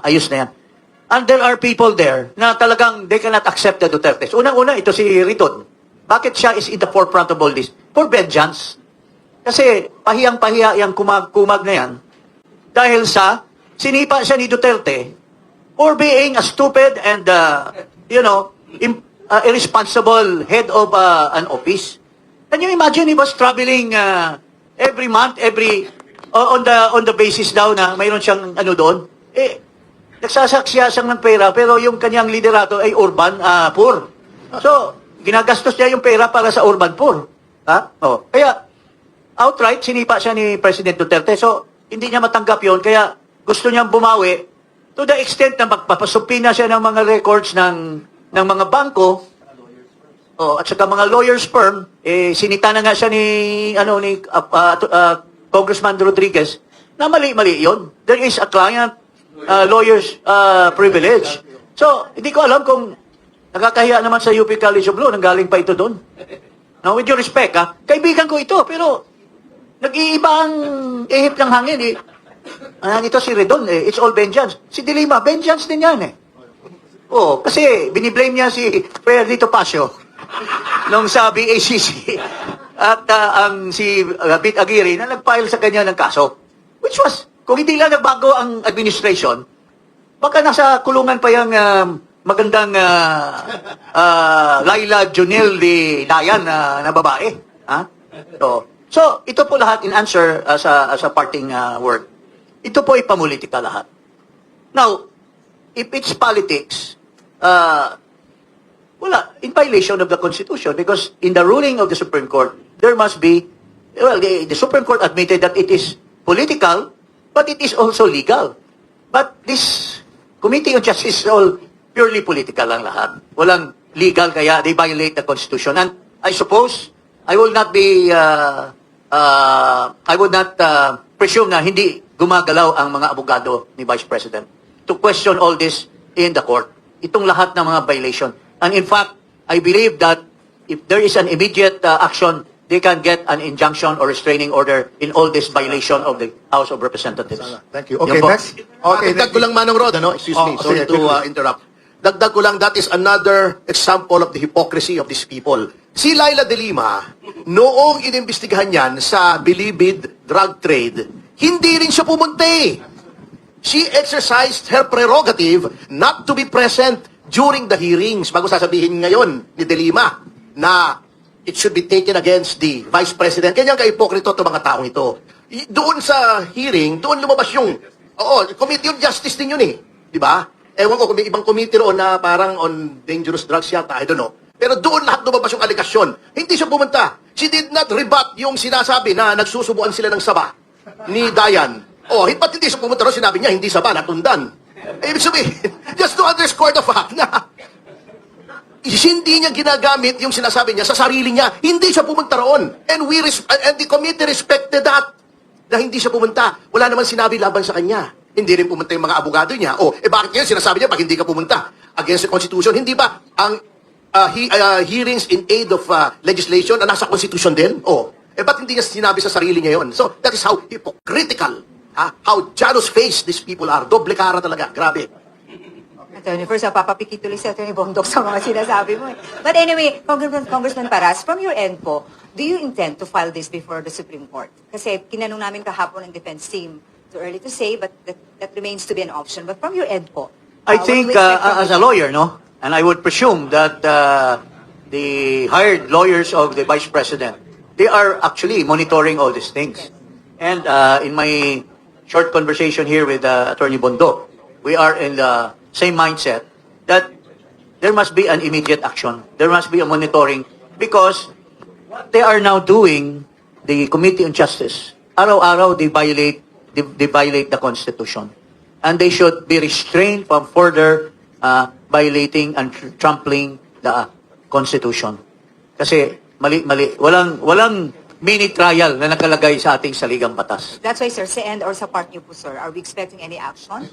Ayos na yan. And there are people there na talagang they cannot accept the Duterte. Unang-una, ito si Riton. Bakit siya is in the forefront of all this? For vengeance. Kasi pahiyang-pahiya yung kumag na yan dahil sa sinipa siya ni Duterte for being a stupid and, irresponsible head of an office. Can you imagine he was traveling every month, on the basis daw na mayroon siyang doon? Nagsasaksya siyang ng pera pero yung kanyang liderato ay urban poor. So, ginagastos niya yung pera para sa urban poor. Kaya, outright, sinipa siya ni President Duterte. So, hindi niya matanggap yon. Kaya, gusto niyang bumawi to the extent na magpapasupina siya ng mga records ng mga bangko at saka mga lawyers firm. Sinita na nga siya ni Congressman Rodriguez na mali-mali yon. There is a client lawyer's privilege. So, hindi ko alam kung nakakahiya naman sa UP College of Law, nanggaling pa ito doon. Now, with your respect, kaibigan ko ito, pero nag-iiba ang ihip ng hangin. Ito si Redon, it's all vengeance. Si Dilima, vengeance din yan eh. Kasi biniblame niya si Fredito Pasio nung sa BACC at si Bit Aguirre na nag-file sa kanya ng kaso. Which was, kung hindi lang nagbago ang administration, baka nasa kulungan pa yung magandang Laila Junil de Dayan na babae. So, ito po lahat in answer as a parting word. Ito po ay pamulitika lahat. Now, if it's politics, wala, in violation of the Constitution because in the ruling of the Supreme Court, there must be, the Supreme Court admitted that it is political, but it is also legal. But this Committee on Justice is all purely political lang lahat. Walang legal kaya they violate the Constitution. And I suppose, I will not presume na hindi gumagalaw ang mga abogado ni Vice President to question all this in the court. Itong lahat ng mga violation. And in fact, I believe that if there is an immediate action, they can get an injunction or restraining order in all this violation of the House of Representatives. Thank you. Okay, Yan po. next. Okay, Dagdag ko lang, Manong Rod, excuse me, sorry sige, to quickly. interrupt. Dagdag ko lang, that is another example of the hypocrisy of these people. Si Laila de Lima, noong inimbestigahan yan sa bilibid drug trade, hindi rin siya pumunta eh. She exercised her prerogative not to be present during the hearings. Bago sasabihin ngayon ni De Lima na it should be taken against the Vice President. Kanyang ka-ipokrito itong mga taong ito. Doon sa hearing, doon lumabas yung, Committee on Justice din yun eh. Di ba? Ewan ko kung may ibang committee roon na parang on dangerous drugs yata, I don't know. Pero doon lahat lumabas yung aligasyon. Hindi siya pumunta. She did not rebut yung sinasabi na nagsusubuan sila ng saba ni Dayan. Ba't hindi siya pumunta ron? Sinabi niya, hindi saba, natundan. Ibig sabihin, just to underscore the fact na hindi niya ginagamit yung sinasabi niya sa sarili niya. Hindi siya pumunta roon. And the committee respected that. Na hindi siya pumunta. Wala naman sinabi laban sa kanya. Hindi rin pumunta yung mga abogado niya. Bakit ngayon sinasabi niya pag hindi ka pumunta? Against the Constitution. Hindi ba ang hearings in aid of legislation na nasa Constitution din? Ba't hindi niya sinabi sa sarili niya yun? So, that is how hypocritical, how jealous-faced these people are. Doble cara talaga. Grabe. Attorney, first, papapikit tuloy si Attorney Bongdok sa mga sinasabi mo. But anyway, Congressman Paras, from your end po, do you intend to file this before the Supreme Court? Kasi kinanong namin kahapon ng defense team, too early to say, but that remains to be an option. But from your end po, I what think, do we expect from as a lawyer, no, and I would presume that the hired lawyers of the Vice President, they are actually monitoring all these things. And in my short conversation here with Attorney Bondo, we are in the same mindset that there must be an immediate action. There must be a monitoring because what they are now doing, the Committee on Justice, araw-araw they violate the Constitution. And they should be restrained from further violating and trampling the Constitution. Kasi mali. Walang mini trial na nakalagay sa ating saligang batas. That's why, sir, sa end or sa part niyo po, sir, are we expecting any action?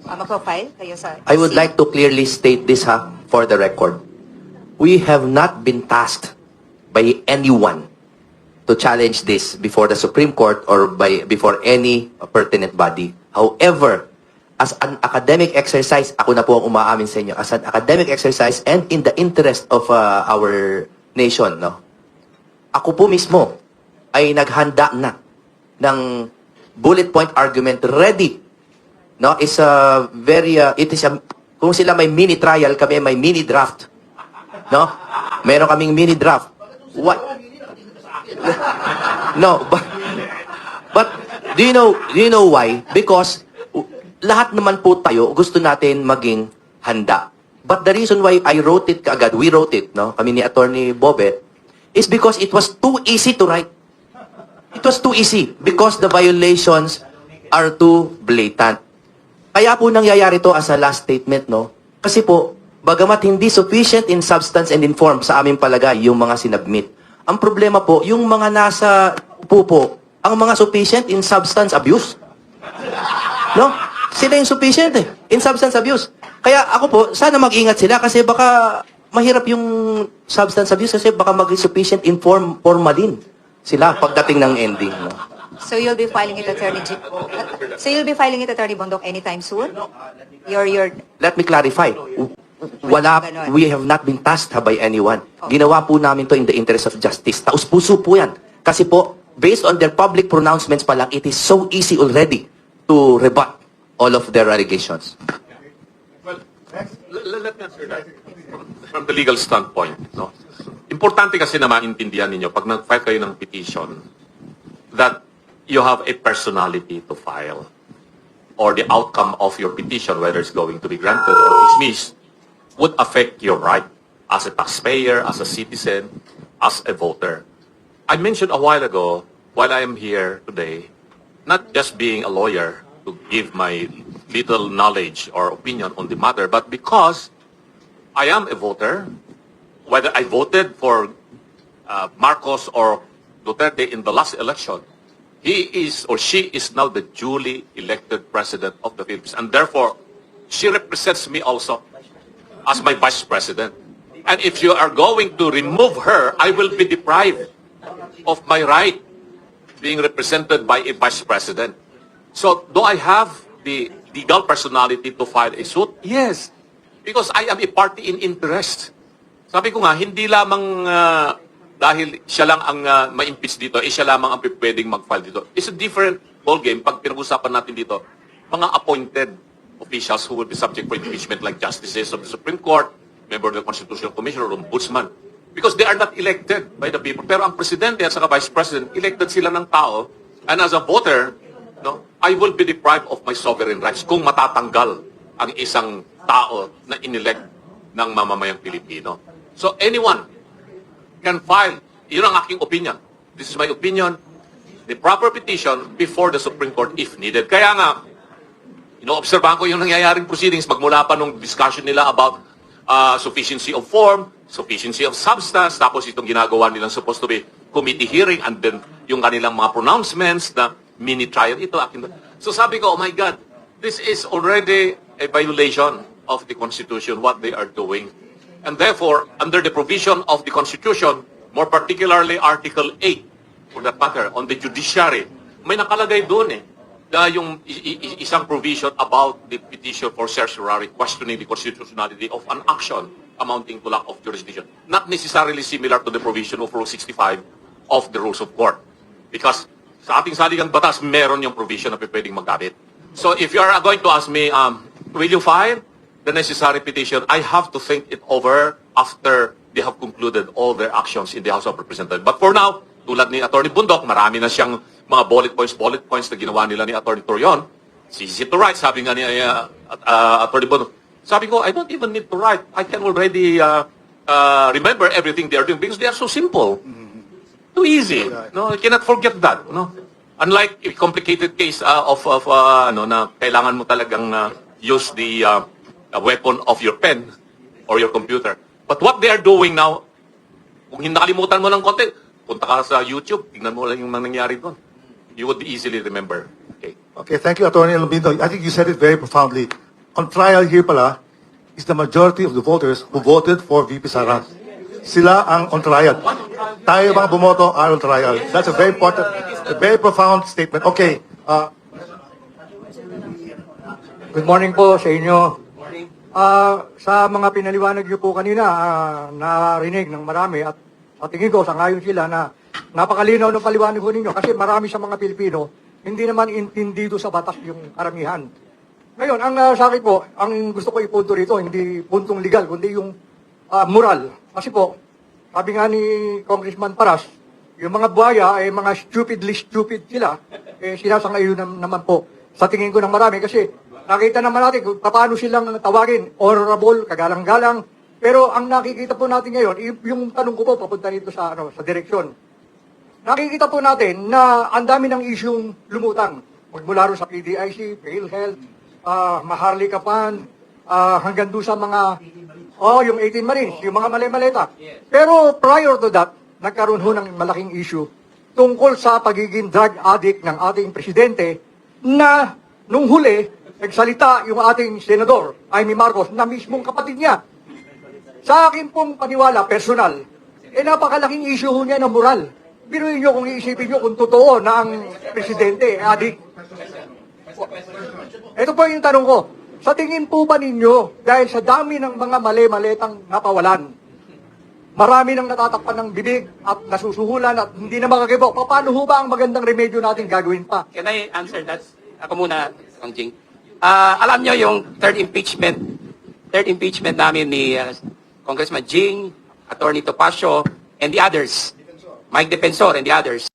Magpa-file kayo sa... I would like to clearly state this for the record. We have not been tasked by anyone to challenge this before the Supreme Court or before any pertinent body. However, as an academic exercise, ako na po ang umaamin sa inyo, as an academic exercise and in the interest of our nation, no? Ako po mismo ay naghanda na ng bullet point argument ready. No, is a very kung sila may mini trial, kami may mini draft. No? Meron kaming mini draft. What? No, but do you know why? Because lahat naman po tayo gusto natin maging handa. But the reason why I wrote it kaagad, we wrote it, no? Kami ni Attorney Bobet, is because it was too easy to write. It was too easy because the violations are too blatant. Kaya po nangyayari to as a last statement, no? Kasi po, bagamat hindi sufficient in substance and in form sa aming palagay yung mga sinabmit. Ang problema po, yung mga nasa po, ang mga sufficient in substance abuse. No? Sila yung sufficient in substance abuse. Kaya ako po, sana mag-ingat sila kasi baka mahirap yung substance abuse kasi baka mag-sufficient in formalin sila pagdating ng ending. No? So you'll be filing it, Attorney Bongdok, anytime soon? Let me clarify. We have not been tasked by anyone. Ginawa po namin to in the interest of justice. Taus-puso po yan. Kasi po, based on their public pronouncements pa lang, it is so easy already to rebut all of their allegations. Well, let me answer that from the legal standpoint. No? Importante kasi na maintindihan ninyo, pag nag-file kayo ng petition, that you have a personality to file or the outcome of your petition, whether it's going to be granted or dismissed, would affect your right as a taxpayer, as a citizen, as a voter. I mentioned a while ago, while I am here today, not just being a lawyer to give my little knowledge or opinion on the matter, but because I am a voter, whether I voted for Marcos or Duterte in the last election, he is or she is now the duly elected president of the Philippines. And therefore, she represents me also as my vice president. And if you are going to remove her, I will be deprived of my right being represented by a vice president. So, do I have the legal personality to file a suit? Yes. Because I am a party in interest. Sabi ko nga, hindi lamang dahil siya lang ang ma-impeach dito, siya lamang ang pwedeng mag-file dito. It's a different ballgame pag pinag-usapan natin dito, mga appointed officials who will be subject for impeachment like justices of the Supreme Court, member of the Constitutional Commission, or ombudsman. Because they are not elected by the people. Pero ang presidente at saka vice president, elected sila ng tao, and as a voter, no, I will be deprived of my sovereign rights kung matatanggal ang isang tao na inelect ng mamamayang Pilipino. So anyone can file, yun ang aking opinion. This is my opinion, the proper petition before the Supreme Court if needed. Kaya nga, inoobserbahan ko yung nangyayaring proceedings magmula pa nung discussion nila about sufficiency of form, sufficiency of substance, tapos itong ginagawa nilang supposed to be committee hearing, and then yung kanilang mga pronouncements na mini trial ito. So sabi ko, oh my God, this is already a violation of the Constitution, what they are doing. And therefore, under the provision of the Constitution, more particularly Article 8, for that matter, on the judiciary, may nakalagay doon na yung isang provision about the petition for certiorari questioning the constitutionality of an action amounting to lack of jurisdiction. Not necessarily similar to the provision of Rule 65 of the Rules of Court. Because sa ating saligang batas, meron yung provision na pwedeng magamit. So if you are going to ask me, will you file the necessary petition? I have to think it over after they have concluded all their actions in the House of Representatives. But for now, tulad ni Atty. Bundok, marami na siyang mga bullet points na ginawa nila ni Atty. Torion. Easy to write, sabi nga ni Atty. Bundok. Sabi ko, I don't even need to write. I can already remember everything they are doing because they are so simple. Too easy. No, you cannot forget that. No? Unlike a complicated case na kailangan mo talagang use the weapon of your pen or your computer. But what they are doing now, kung nakalimutan mo ng konti, punta ka sa YouTube, tingnan mo lang yung nangyari doon. You would easily remember. Okay. Okay, thank you, Attorney Lubinto. I think you said it very profoundly. On trial here pala, is the majority of the voters who voted for VP Sara. Sila ang on trial. Tayo mga bumoto are on trial. That's a very important, a very profound statement. Okay. Good morning po sa inyo. Sa mga pinaliwanag niyo po kanina, narinig ng marami at sa tingin ko, sangayon sila na napakalinaw ng paliwanag ko ninyo kasi marami sa mga Pilipino hindi naman intindido sa batas yung karamihan. Ngayon, ang sa akin po, ang gusto ko ipunto rito, hindi puntong legal, kundi yung moral. Kasi po, sabi nga ni Congressman Paras, yung mga buhaya ay mga stupidly stupid sila, sinasangayon naman po sa tingin ko ng marami kasi nakita naman natin kung paano silang tawagin, honorable, kagalang-galang. Pero ang nakikita po natin ngayon, yung tanong ko po papunta dito sa direksyon. Nakikita po natin na ang dami ng isyong lumutang. Magmula rin sa PDIC, PhilHealth, Maharlika Fund, hanggang doon sa mga, yung 18 Marines, yung mga mali-maleta. Pero prior to that, nagkaroon ho ng malaking issue tungkol sa pagiging drug addict ng ating presidente na nung huli, nagsalita yung ating senador, Amy Marcos, na mismong kapatid niya. Sa akin pong paniwala, personal, napakalaking issue ho niya ng moral. Biruin nyo kung iisipin nyo kung totoo na ang presidente addict. Ito po yung tanong ko. Sa tingin po ba ninyo, dahil sa dami ng mga mali-maletang napawalan, marami nang natatakpan ng bibig at nasusuhulan at hindi na makakibok, paano ho ba ang magandang remedyo natin gagawin pa? Can I answer that? Ako muna, Kong Jing. Alam nyo yung third impeachment namin ni Congressman Jing, Attorney Topacio, and the others, Mike Defensor and the others.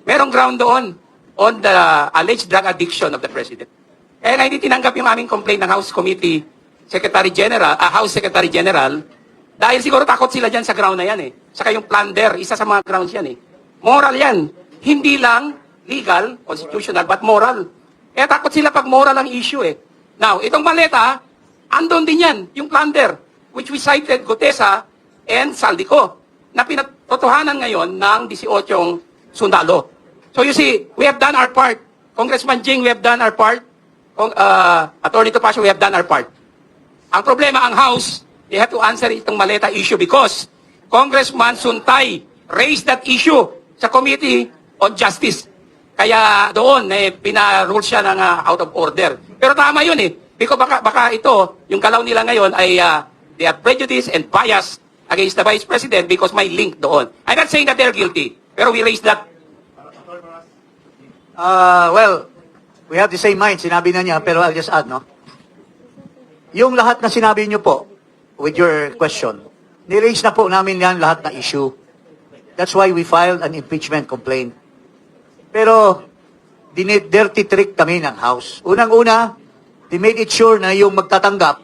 Merong ground doon on the alleged drug addiction of the President. Kaya nga hindi tinanggap yung aming complaint ng House Committee Secretary General, House Secretary General, dahil siguro takot sila dyan sa ground na yan Saka yung plunder, isa sa mga grounds yan Moral yan. Hindi lang legal, constitutional, but moral. Kaya takot sila pag moral ang issue Now, itong maleta, andon din yan, yung plunder, which we cited Gutesa and Saldico, na pinatotohanan ngayon ng 18 sundalo. So you see, we have done our part. Congressman Jing, we have done our part. Attorney Topacio, we have done our part. Ang problema, ang House, they have to answer itong maleta issue because Congressman Suntay raised that issue sa Committee on Justice. Kaya doon, pinarule siya ng out of order. Pero tama yun Because baka ito, yung galaw nila ngayon ay they are prejudiced and biased against the Vice President because may link doon. I'm not saying that they're guilty, pero we raised that. Well, we have the same mind. Sinabi na niya, pero I'll just add, no? Yung lahat na sinabi niyo po, with your question, niraise na po namin yan lahat na issue. That's why we filed an impeachment complaint. Pero, dirty trick kami ng House. Unang-una, they made it sure na yung magtatanggap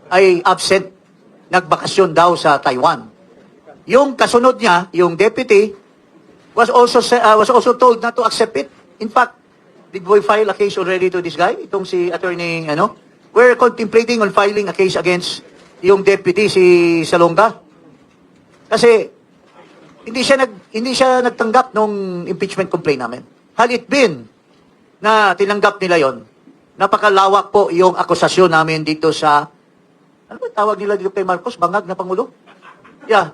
ay absent, nagbakasyon daw sa Taiwan. Yung kasunod niya, yung deputy, was also told not to accept it. In fact, did we file a case already to this guy? Itong si attorney, We're contemplating on filing a case against yung deputy, si Salonga. Kasi, hindi siya nagtanggap nung impeachment complaint namin. Had it been na tinanggap nila yon, napakalawak po yung akusasyon namin dito sa, ano ba tawag nila dito kay Marcos? Bangag na Pangulo? Yeah.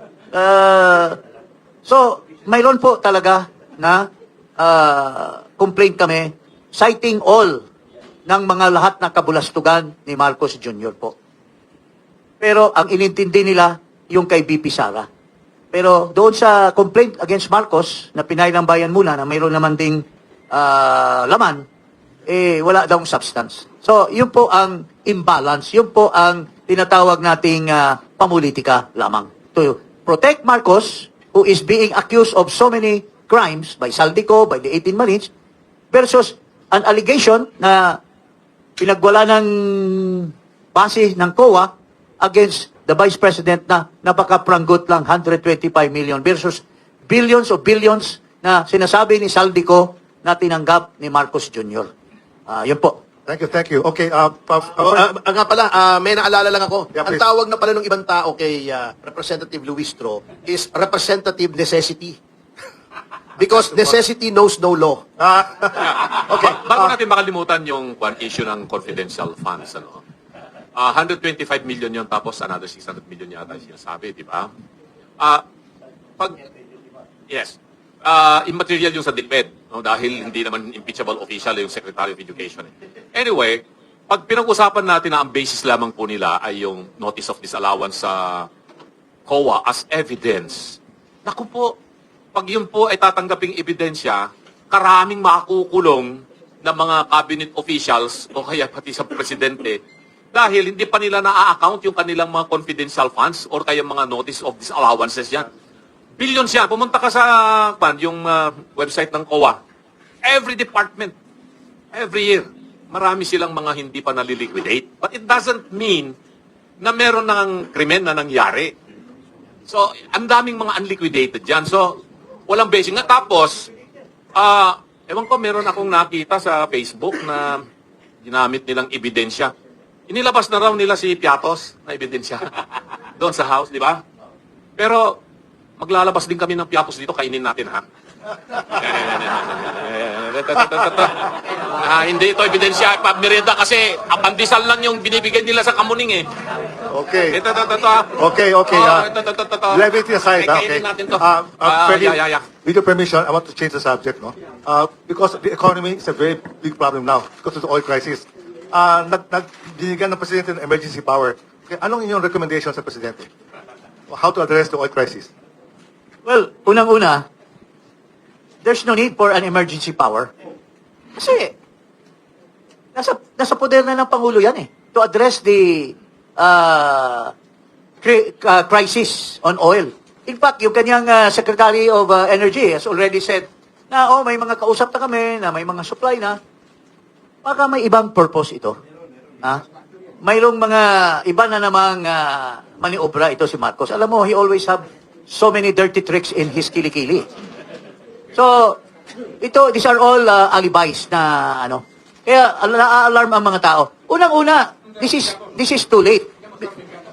So, mayroon po talaga na complaint kami citing all ng mga lahat na kabulastugan ni Marcos Jr. po. Pero ang inintindi nila yung kay BP Sara. Pero doon sa complaint against Marcos na pinailang bayan muna na mayroon naman ding laman, wala daw substance. So, yun po ang imbalance. Yun po ang tinatawag nating pamulitika lamang. To protect Marcos, who is being accused of so many crimes by Saldico, by the 18 Marines, versus an allegation na pinagwala ng base ng COA against the Vice President na napaka-pranggot lang 125 million versus billions of billions na sinasabi ni Saldico na tinanggap ni Marcos Jr. Yun po. Thank you. Okay, Nga pala, may naalala lang ako. Yeah, Ang please. tawag na pala ng ibang tao kay Representative Luistro is representative necessity. Because necessity knows no law. okay. Bago natin makalimutan yung one issue ng confidential funds, 125 million yun, tapos another 600 million yata yung sinasabi, di ba? Yes. Immaterial yung sa DepEd, no? Dahil hindi naman impeachable official yung Secretary of Education. Anyway, pag pinag-usapan natin na ang basis lamang po nila ay yung notice of disallowance sa COA as evidence, naku po, pag yun po ay tatanggaping ebidensya, karaming makukulong ng mga cabinet officials o kaya pati sa presidente dahil hindi pa nila na-account yung kanilang mga confidential funds or kaya mga notice of disallowances yan. Billions yan. Pumunta ka sa yung website ng COA. Every department, every year, marami silang mga hindi pa naliliquidate. But it doesn't mean na meron ng krimen na nangyari. So, ang daming mga unliquidated dyan. So, walang basic nga. Tapos, ewan ko, meron akong nakita sa Facebook na ginamit nilang ebidensya. Inilabas na raw nila si Piatos na ebidensya doon sa house, di ba? Pero, maglalabas din kami ng Piatos dito, kainin natin, ha? Hindi ito ebidensya, pagmerienda kasi apandisal lang yung binibigay nila sa kamuning, eh. Okay. Ito. Okay. Levity aside, okay. Kainin natin to. Freddy, Yeah. with your permission, I want to change the subject, no? Because the economy is a very big problem now because of the oil crisis. Binigyan ng Presidente ng emergency power. Okay, anong inyong recommendation sa Presidente? How to address the oil crisis? Well, unang-una, there's no need for an emergency power. Kasi, nasa poder na ng Pangulo yan eh. To address the crisis on oil. In fact, yung kanyang Secretary of Energy has already said na, may mga kausap na kami, na may mga supply na. Baka may ibang purpose ito. Mayroong mga iba na namang maniobra ito si Marcos. Alam mo, he always have so many dirty tricks in his kilikili. So, these are all alibis na Kaya na-alarm ang mga tao. Unang-una, this is too late.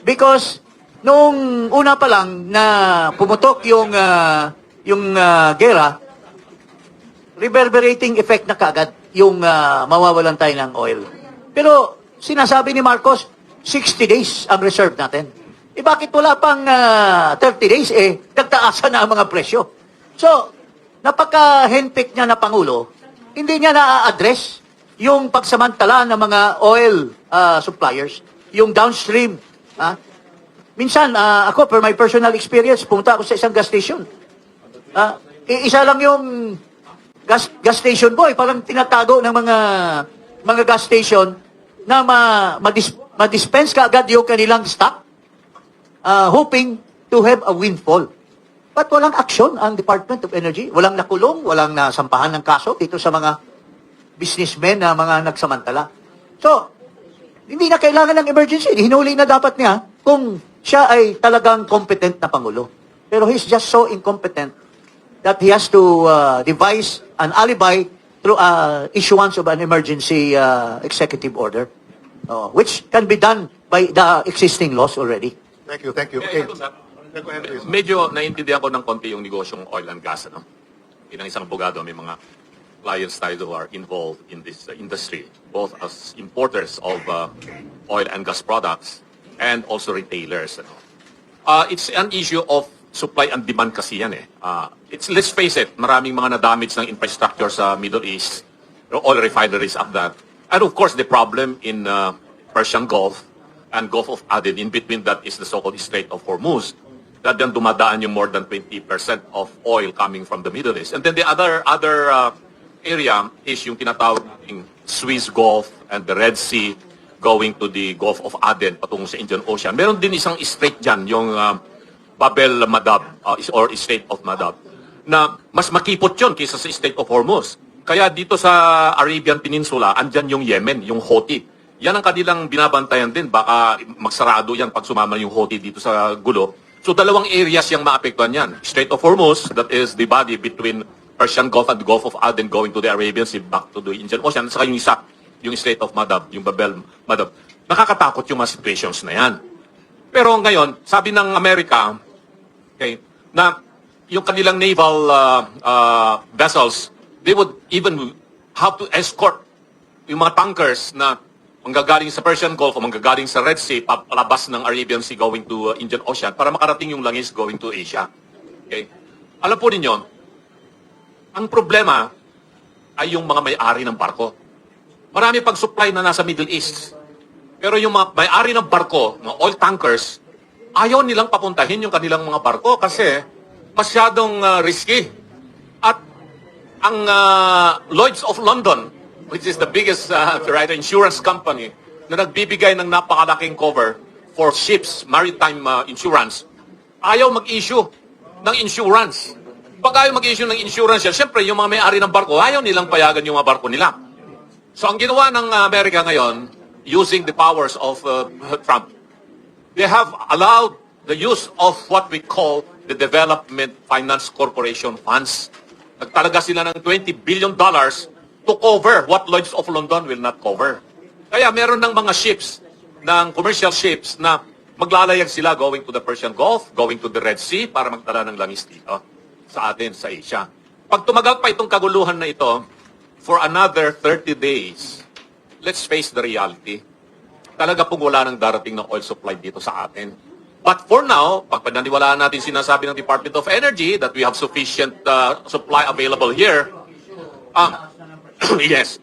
Because nung una pa lang na pumutok yung gera, reverberating effect na kaagad yung mawawalan tayo ng oil. Pero sinasabi ni Marcos, 60 days ang reserve natin. Bakit wala pang 30 days? Nagtaasan na ang mga presyo. So, napaka-handpick niya na Pangulo, hindi niya na-address yung pagsamantala ng mga oil suppliers, yung downstream. Minsan, ako, per my personal experience, pumunta ako sa isang gas station. Isa lang yung gas station boy, parang tinatago ng mga gas station na ma-dispense ka agad yung kanilang stock, hoping to have a windfall. But walang aksyon ang Department of Energy. Walang nakulong, walang nasampahan ng kaso dito sa mga businessmen na mga nagsamantala. So, hindi na kailangan ng emergency. Hinuli na dapat niya kung siya ay talagang competent na Pangulo. Pero he's just so incompetent that he has to devise an alibi through issuance of an emergency executive order, which can be done by the existing laws already. Thank you, thank you. Eh, Okay. ito, sir. Go ahead, please. Medyo naiintindihan ko ng konti yung negosyong oil and gas. Ano? Bilang isang abogado, may mga clients tayo who are involved in this industry, both as importers of oil and gas products and also retailers. Ano? It's an issue of supply and demand kasi yan eh. Let's face it, maraming mga na-damage ng infrastructure sa Middle East, oil refineries at that. And of course, the problem in Persian Gulf and Gulf of Aden, in between that is the so-called Strait of Hormuz, that then dumadaan yung more than 20% of oil coming from the Middle East. And then the other area is yung tinatawag ng Swiss Gulf and the Red Sea going to the Gulf of Aden patungo sa Indian Ocean. Meron din isang strait dyan, yung Bab el Mandab or Strait of Mandab, na mas makipot yun kaysa sa Strait of Hormuz. Kaya dito sa Arabian Peninsula, andyan yung Yemen, yung Houthi. Yan ang kanilang binabantayan din. Baka magsarado yan pag sumama yung Houthi dito sa gulo. So dalawang areas yung maapektuhan yan. Strait of Hormuz, that is the body between Persian Gulf and the Gulf of Aden going to the Arabian Sea back to the Indian Ocean. Saka yung isa, yung Strait of Mandab, yung Bab el Mandab. Nakakatakot yung mga situations na yan. Pero ngayon, sabi ng Amerika, okay, na yung kanilang naval vessels, they would even have to escort yung mga tankers na manggagaling sa Persian Gulf o manggagaling sa Red Sea, papalabas ng Arabian Sea going to Indian Ocean para makarating yung langis going to Asia. Okay? Alam po ninyo, ang problema ay yung mga may-ari ng barko. Marami pang supply na nasa Middle East. Pero yung mga may-ari ng barko, mga oil tankers, ayaw nilang papuntahin yung kanilang mga barko kasi masyadong risky. At ang Lloyd's of London, which is the biggest insurance company na nagbibigay ng napakalaking cover for ships, maritime insurance, ayaw mag-issue ng insurance. Pag ayaw mag-issue ng insurance yan, syempre yung mga may-ari ng barko, ayaw nilang payagan yung mga barko nila. So ang ginawa ng Amerika ngayon, using the powers of Trump, they have allowed the use of what we call the Development Finance Corporation funds. Nagtalaga sila ng $20 billion to cover what Lloyd's of London will not cover. Kaya meron ng mga ships, ng commercial ships, na maglalayag sila going to the Persian Gulf, going to the Red Sea, para magdala ng langis dito sa atin, sa Asia. Pag tumagal pa itong kaguluhan na ito, for another 30 days, let's face the reality. Talaga pong wala nang darating ng oil supply dito sa atin. But for now, pag pananiwalaan natin sinasabi ng Department of Energy that we have sufficient supply available here, yes.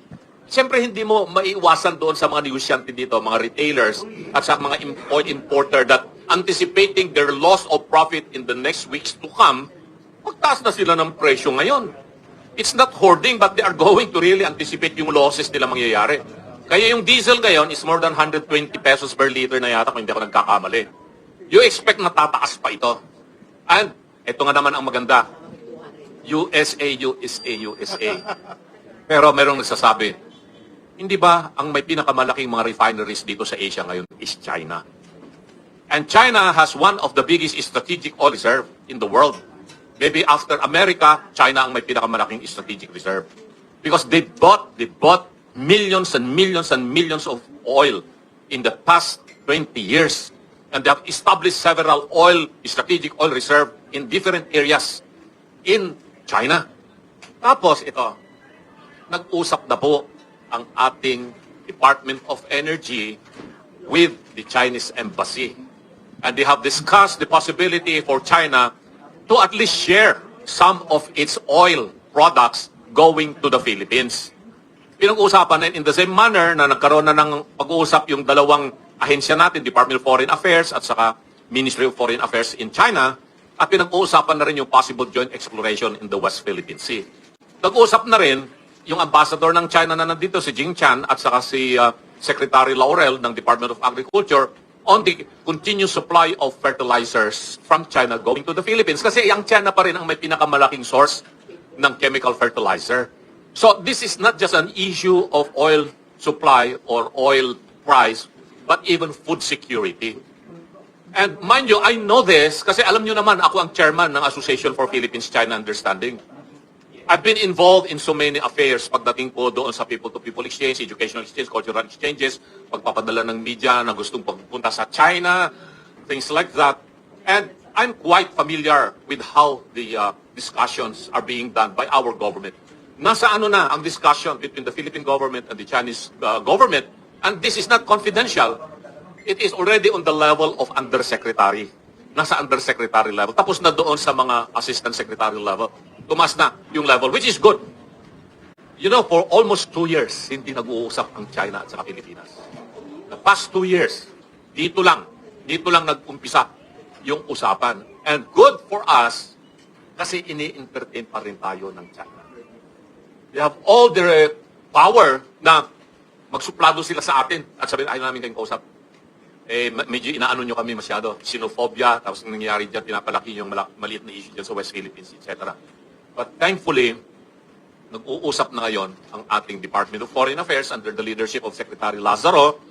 Siyempre, hindi mo maiiwasan doon sa mga negosyante dito, mga retailers, at sa mga oil importer that anticipating their loss of profit in the next weeks to come, magtaas na sila ng presyo ngayon. It's not hoarding, but they are going to really anticipate yung losses nila mangyayari. Kaya yung diesel ngayon is more than 120 pesos per liter na yata kung hindi ako nagkakamali. You expect na tataas pa ito. And, ito nga naman ang maganda. USA, USA, USA. Pero merong nagsasabi, hindi ba ang may pinakamalaking mga refineries dito sa Asia ngayon is China? And China has one of the biggest strategic oil reserve in the world. Maybe after America, China ang may pinakamalaking strategic reserve. Because they bought millions and millions and millions of oil in the past 20 years. And they have established several strategic oil reserve in different areas in China. Tapos ito, nag-usap na po ang ating Department of Energy with the Chinese Embassy. And they have discussed the possibility for China to at least share some of its oil products going to the Philippines. Pinag-uusapan in the same manner na nagkaroon na ng pag-uusap yung dalawang ahensya natin, Department of Foreign Affairs at saka Ministry of Foreign Affairs in China at pinag-uusapan na rin yung possible joint exploration in the West Philippine Sea. Nag-uusap na rin yung ambassador ng China na nandito, si Jing Chan, at saka si Secretary Laurel ng Department of Agriculture on the continuous supply of fertilizers from China going to the Philippines. Kasi ang China pa rin ang may pinakamalaking source ng chemical fertilizer. So this is not just an issue of oil supply or oil price, but even food security. And mind you, I know this kasi alam nyo naman, ako ang chairman ng Association for Philippines-China Understanding. I've been involved in so many affairs pagdating po doon sa people-to-people exchange, educational exchange, cultural exchanges, pagpapadala ng media na gustong pagpunta sa China, things like that. And I'm quite familiar with how the discussions are being done by our government. Nasa ano na ang discussion between the Philippine government and the Chinese government, and this is not confidential. It is already on the level of undersecretary. Nasa undersecretary level. Tapos na doon sa mga assistant secretary level. Tumas na yung level, which is good. You know, for almost 2 years, hindi nag-uusap ang China at saka Pilipinas. The past 2 years, dito lang nag-umpisa yung usapan. And good for us, kasi ini-entertain pa rin tayo ng China. They have all their power na magsuplado sila sa atin at sabihin, ayaw namin kayong kausap. Medyo inaano nyo kami masyado. Xenophobia, tapos nangyayari dyan, pinapalaki yung maliit na issue dyan sa West Philippines, etc. But thankfully, nag-uusap na ngayon ang ating Department of Foreign Affairs under the leadership of Secretary Lazaro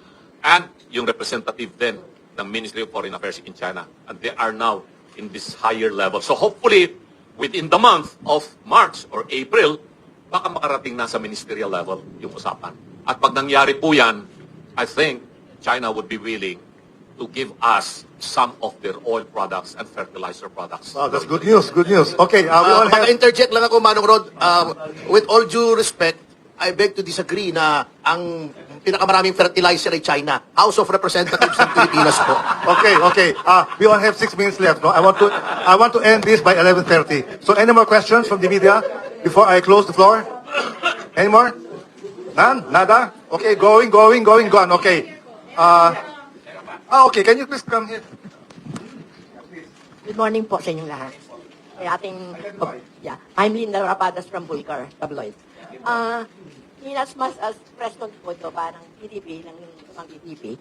and yung representative then ng Ministry of Foreign Affairs in China. And they are now in this higher level. So hopefully, within the month of March or April, baka makarating na sa ministerial level yung usapan. At pag nangyari po yan, I think China would be willing to give us some of their oil products and fertilizer products. Wow, that's good news, good news. Okay, we all have... Maka-interject lang ako, Manong Rod. With all due respect, I beg to disagree na ang pinakamaraming fertilizer ay China. House of Representatives ng Pilipinas po. Okay. We only have 6 minutes left. No, I want to end this by 11:30. So, any more questions from the media before I close the floor? Any more? None? Nada? Okay, gone. Okay. Okay. Can you please come here? Good morning po sa inyong lahat. I'm Linda Rapadas from Bulgar, Tabloid. In as much as press con po ito, parang PDP, ng PDP,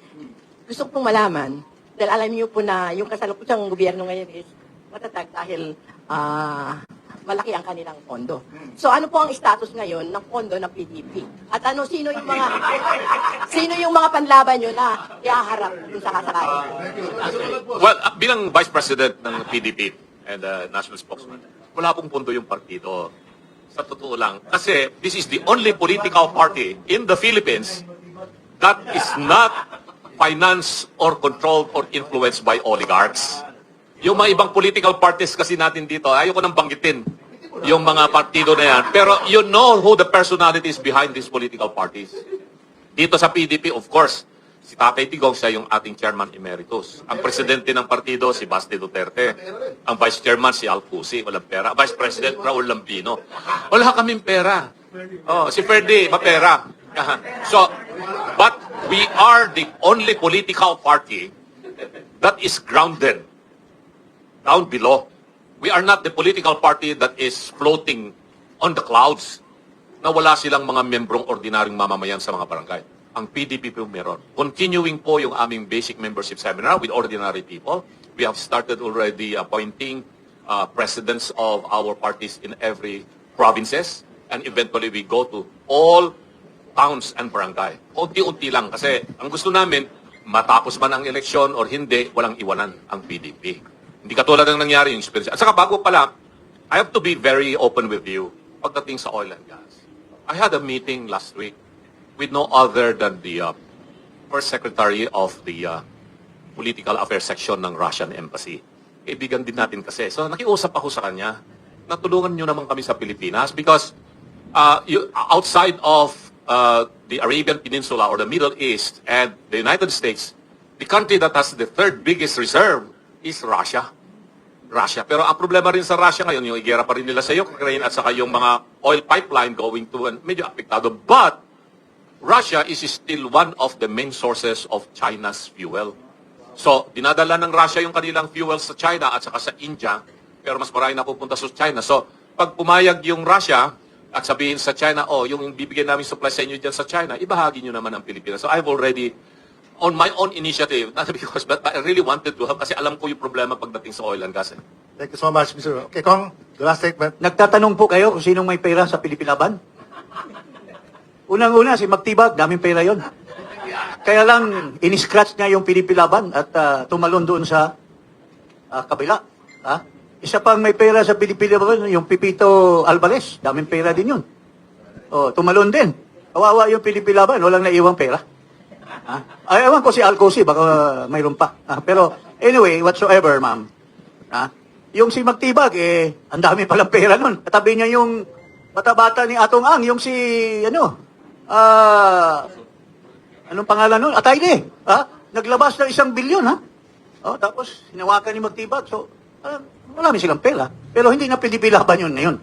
gusto ko pong malaman, dahil alam niyo po na yung kasalukusang gobyerno ngayon is matatag dahil malaki ang kanilang pondo. So ano po ang status ngayon ng pondo ng PDP? At sino yung mga panlaban nyo na iaharap kung sakasakali? Well, bilang Vice President ng PDP and National Spokesman, wala pong pondo yung partido. Sa totoo lang. Kasi this is the only political party in the Philippines that is not financed or controlled or influenced by oligarchs. Yung mga ibang political parties kasi natin dito, ayoko nang banggitin yung mga partido na yan. Pero you know who the personalities behind these political parties. Dito sa PDP, of course, si Tatay Tigong, siya yung ating chairman emeritus. Ang presidente ng partido, si Basti Duterte. Ang vice chairman, si Al Cusi, walang pera. Vice President, Raul Lampino. Wala kaming pera. Si Ferdi, mapera. So, but we are the only political party that is grounded down below. We are not the political party that is floating on the clouds na wala silang mga membrong ordinaryong mamamayan sa mga barangay. Ang PDP po meron. Continuing po yung aming basic membership seminar with ordinary people. We have started already appointing presidents of our parties in every provinces. And eventually we go to all towns and barangay. Unti-unti lang kasi ang gusto namin, matapos man ang eleksyon or hindi, walang iwanan ang PDP. Hindi katulad ng nangyari yung experience. At saka bago pala, I have to be very open with you pagdating sa oil and gas. I had a meeting last week with no other than the first secretary of the political affairs section ng Russian embassy. Kaibigan din natin kasi. So nakiusap ako sa kanya na tulungan nyo naman kami sa Pilipinas because outside of the Arabian Peninsula or the Middle East and the United States, the country that has the third biggest reserve is Russia. Pero ang problema rin sa Russia ngayon, yung igera pa rin nila sa Ukraine at saka yung mga oil pipeline going to medyo apektado. But Russia is still one of the main sources of China's fuel. So, dinadala ng Russia yung kanilang fuel sa China at saka sa India, pero mas marami napupunta sa China. So, pag pumayag yung Russia at sabihin sa China, oh, yung bibigyan namin supply sa inyo dyan sa China, ibahagi nyo naman ang Pilipinas. So, I've already, on my own initiative, not because, but I really wanted to help kasi alam ko yung problema pagdating sa oil and gas. Thank you so much, Mr. Okay, Kong, the last statement. Nagtatanong po kayo kung sinong may pera sa Pilipilaban? Unang-una, si Magtibag, daming pera yon. Kaya lang, in-scratch niya yung Pilipilaban at tumalon doon sa kabila. Ha? Isa pang may pera sa Pilipilaban, yung Pipito Alvarez, daming pera din yun. Oh, tumalon din. Kawawa yung Pilipilaban, walang naiwang pera. Ha? Ay, ewan ko si Alcosi, baka mayroon pa. Pero anyway, whatsoever, ma'am. Ha? Yung si Magtibag, ang dami palang pera nun. Katabi niya yung bata-bata ni Atong Ang, yung si, anong pangalan nun? Atayde. Ha? Naglabas ng 1 bilyon, ha? Oh, tapos, hinawakan ni Magtibag. So, marami silang pera. Pero hindi na Pilipilaban yun ngayon.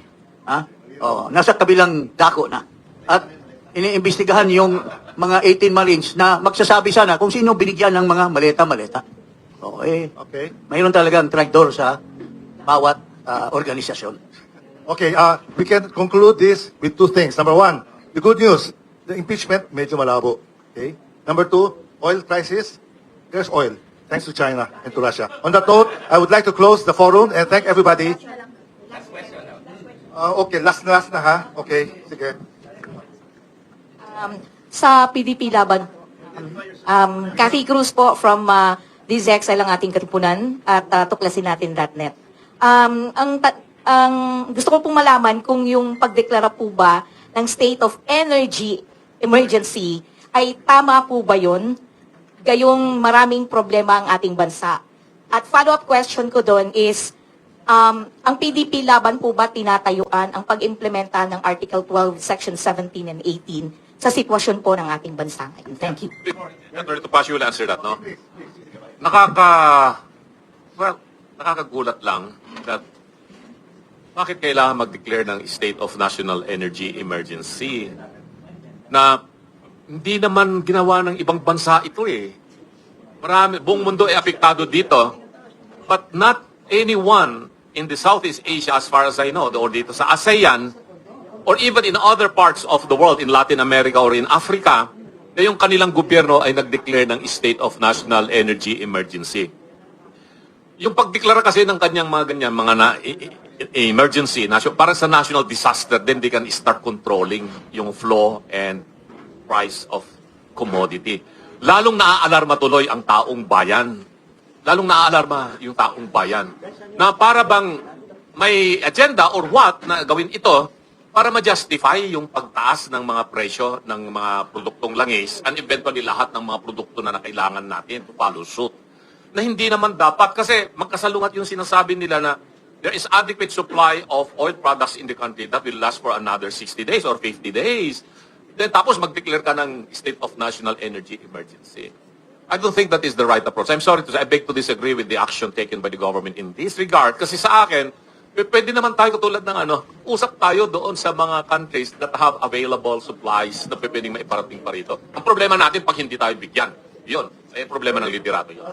Ha? Oh, nasa kabilang dako na. At iniimbestigahan yung mga 18 Marines na magsasabi sana kung sino binigyan ng mga maleta-maleta. So, Okay. mayroon talagang trapdoor sa bawat organisasyon. Okay, we can conclude this with two things. Number one, the good news, the impeachment, medyo malabo. Okay? Number two, oil prices, there's oil, thanks to China and to Russia. On that note, I would like to close the forum and thank everybody. Okay, last na ha? Okay, sige. Sa PDP Laban, Cathy Cruz po from DZXL ang ating katipunan at tuklasin-natin.net. Ang gusto ko pong malaman kung yung pagdeklara po ba ng state of energy emergency ay tama po ba yun? Gayong maraming problema ang ating bansa. At follow-up question ko doon is, ang PDP Laban po ba tinatayuan ang pag-implementa ng Article 12, Section 17 and 18 sa sitwasyon po ng ating bansa ngayon? Thank you. Attorney Topacio will answer that, no? Nakakagulat lang that bakit kailangan mag-declare ng state of national energy emergency na hindi naman ginawa ng ibang bansa ito eh. Buong mundo ay apektado dito, but not anyone in the Southeast Asia as far as I know, or dito sa ASEAN, or even in other parts of the world, in Latin America or in Africa, na yung kanilang gobyerno ay nag-declare ng state of national energy emergency. Yung pagdeklara kasi ng kanyang mga ganyan, emergency, para sa national disaster, then they can start controlling yung flow and price of commodity. Lalong naaalarma tuloy ang taong bayan. Lalong naaalarma yung taong bayan. Na para bang may agenda or what na gawin ito para ma-justify yung pagtaas ng mga presyo ng mga produktong langis and eventually lahat ng mga produkto na kailangan natin to follow suit. Na hindi naman dapat kasi magkasalungat yung sinasabi nila na there is adequate supply of oil products in the country that will last for another 60 days or 50 days. Then tapos mag-declare ka ng state of national energy emergency. I don't think that is the right approach. I'm sorry to say, I beg to disagree with the action taken by the government in this regard. Kasi sa akin, pwede naman tayo katulad ng usap tayo doon sa mga countries that have available supplies na pwedeng maiparating pa rito. Ang problema natin pag hindi tayo bigyan. Yun. Ay problema ng liderato yun.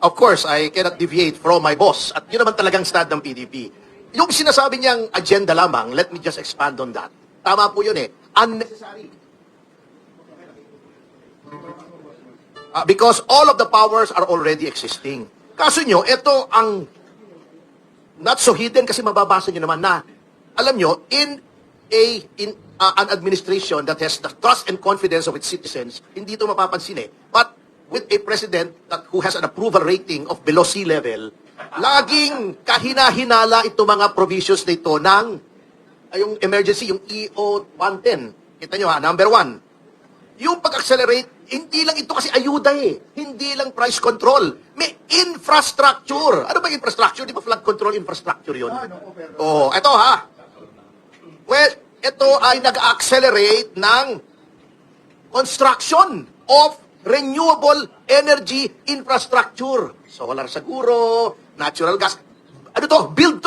Of course, I cannot deviate from my boss. At yun naman talagang stand ng PDP. Yung sinasabi niyang agenda lamang, let me just expand on that. Tama po yun eh. Unnecessary. Because all of the powers are already existing. Kaso nyo, ito ang not so hidden kasi mababasa nyo naman na, alam nyo, in an administration that has the trust and confidence of its citizens, hindi ito mapapansin eh. But with a president who has an approval rating of below sea level, laging kahina-hinala ito mga provisions na ito ng yung emergency, yung EO 110. Kita nyo ha, number 1. Yung pag-accelerate, hindi lang ito kasi ayuda eh. Hindi lang price control. May infrastructure. Ano ba infrastructure? Di ba flood control infrastructure yun? Oh, eto ha. Well, ito ay nag-accelerate ng construction of renewable energy infrastructure. Solar siguro, natural gas. Ano to? Build.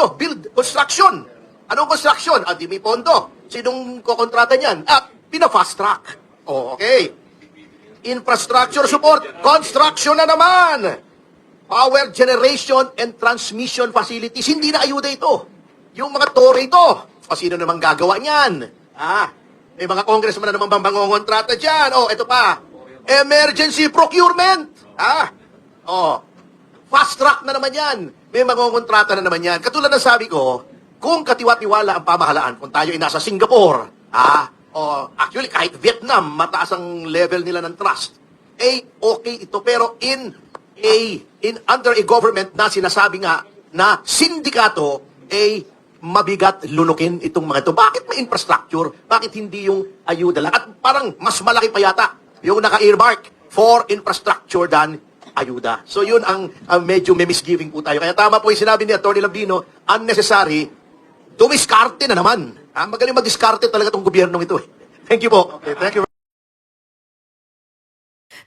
Construction. Anong construction? Di may pondo. Sinong kukontrata niyan? Pina-fast track. Oh, okay. Infrastructure support, construction na naman. Power generation and transmission facilities, hindi na ayuda ito. Yung mga tore ito, o sino naman gagawa niyan? May mga congressman na naman bang mangongontrata dyan. Ito pa, emergency procurement. Fast track na naman yan. May mangongontrata na naman yan. Katulad ng sabi ko, kung katiwa-tiwala ang pamahalaan, kung tayo ay nasa Singapore, actually kahit Vietnam, mataas ang level nila ng trust, okay ito. Pero under a government na sinasabi nga na sindikato, mabigat lunukin itong mga ito. Bakit may infrastructure? Bakit hindi yung ayuda lang? At parang mas malaki pa yata yung naka-earmark for infrastructure than ayuda. So yun ang medyo may misgiving po tayo. Kaya tama po yung sinabi ni Atty. Lambino, unnecessary, dumiskarte na naman. Magaling mag-diskarte talaga itong gobyernong ito. Thank you po. Okay, thank you.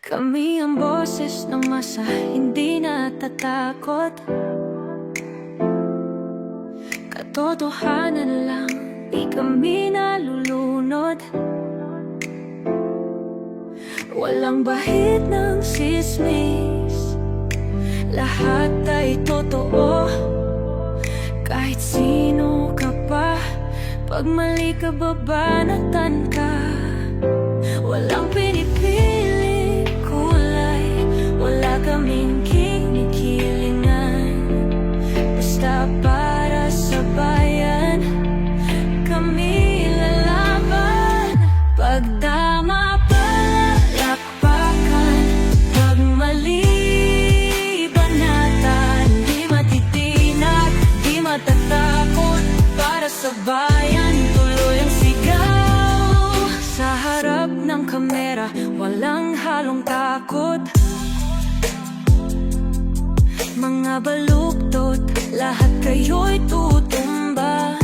Kami ang boses ng masa, hindi natatakot. Katotohanan lang, di kami nalulunod. Walang bahid ng sismis, lahat ay totoo. Kahit sino ka pa, pag mali ka babanatan ka. Walang pinipili kulay, wala kaming kinikilingan. Basta para sa bayan, kami lalaban. Pagdama palakpakan, pag mali banatan. Di matitinag, di matatakot, para sa bayan tuloy ang sigaw. Sa harap ng kamera, walang halong takot. Mga baluktot, lahat kayo'y tutumba.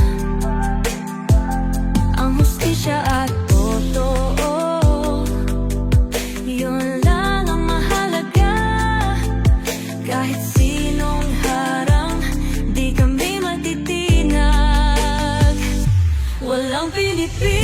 Ang hustisya at totoo, yun lang ang mahalaga. Kahit sinong harang, di kami matitinag. Walang pinipili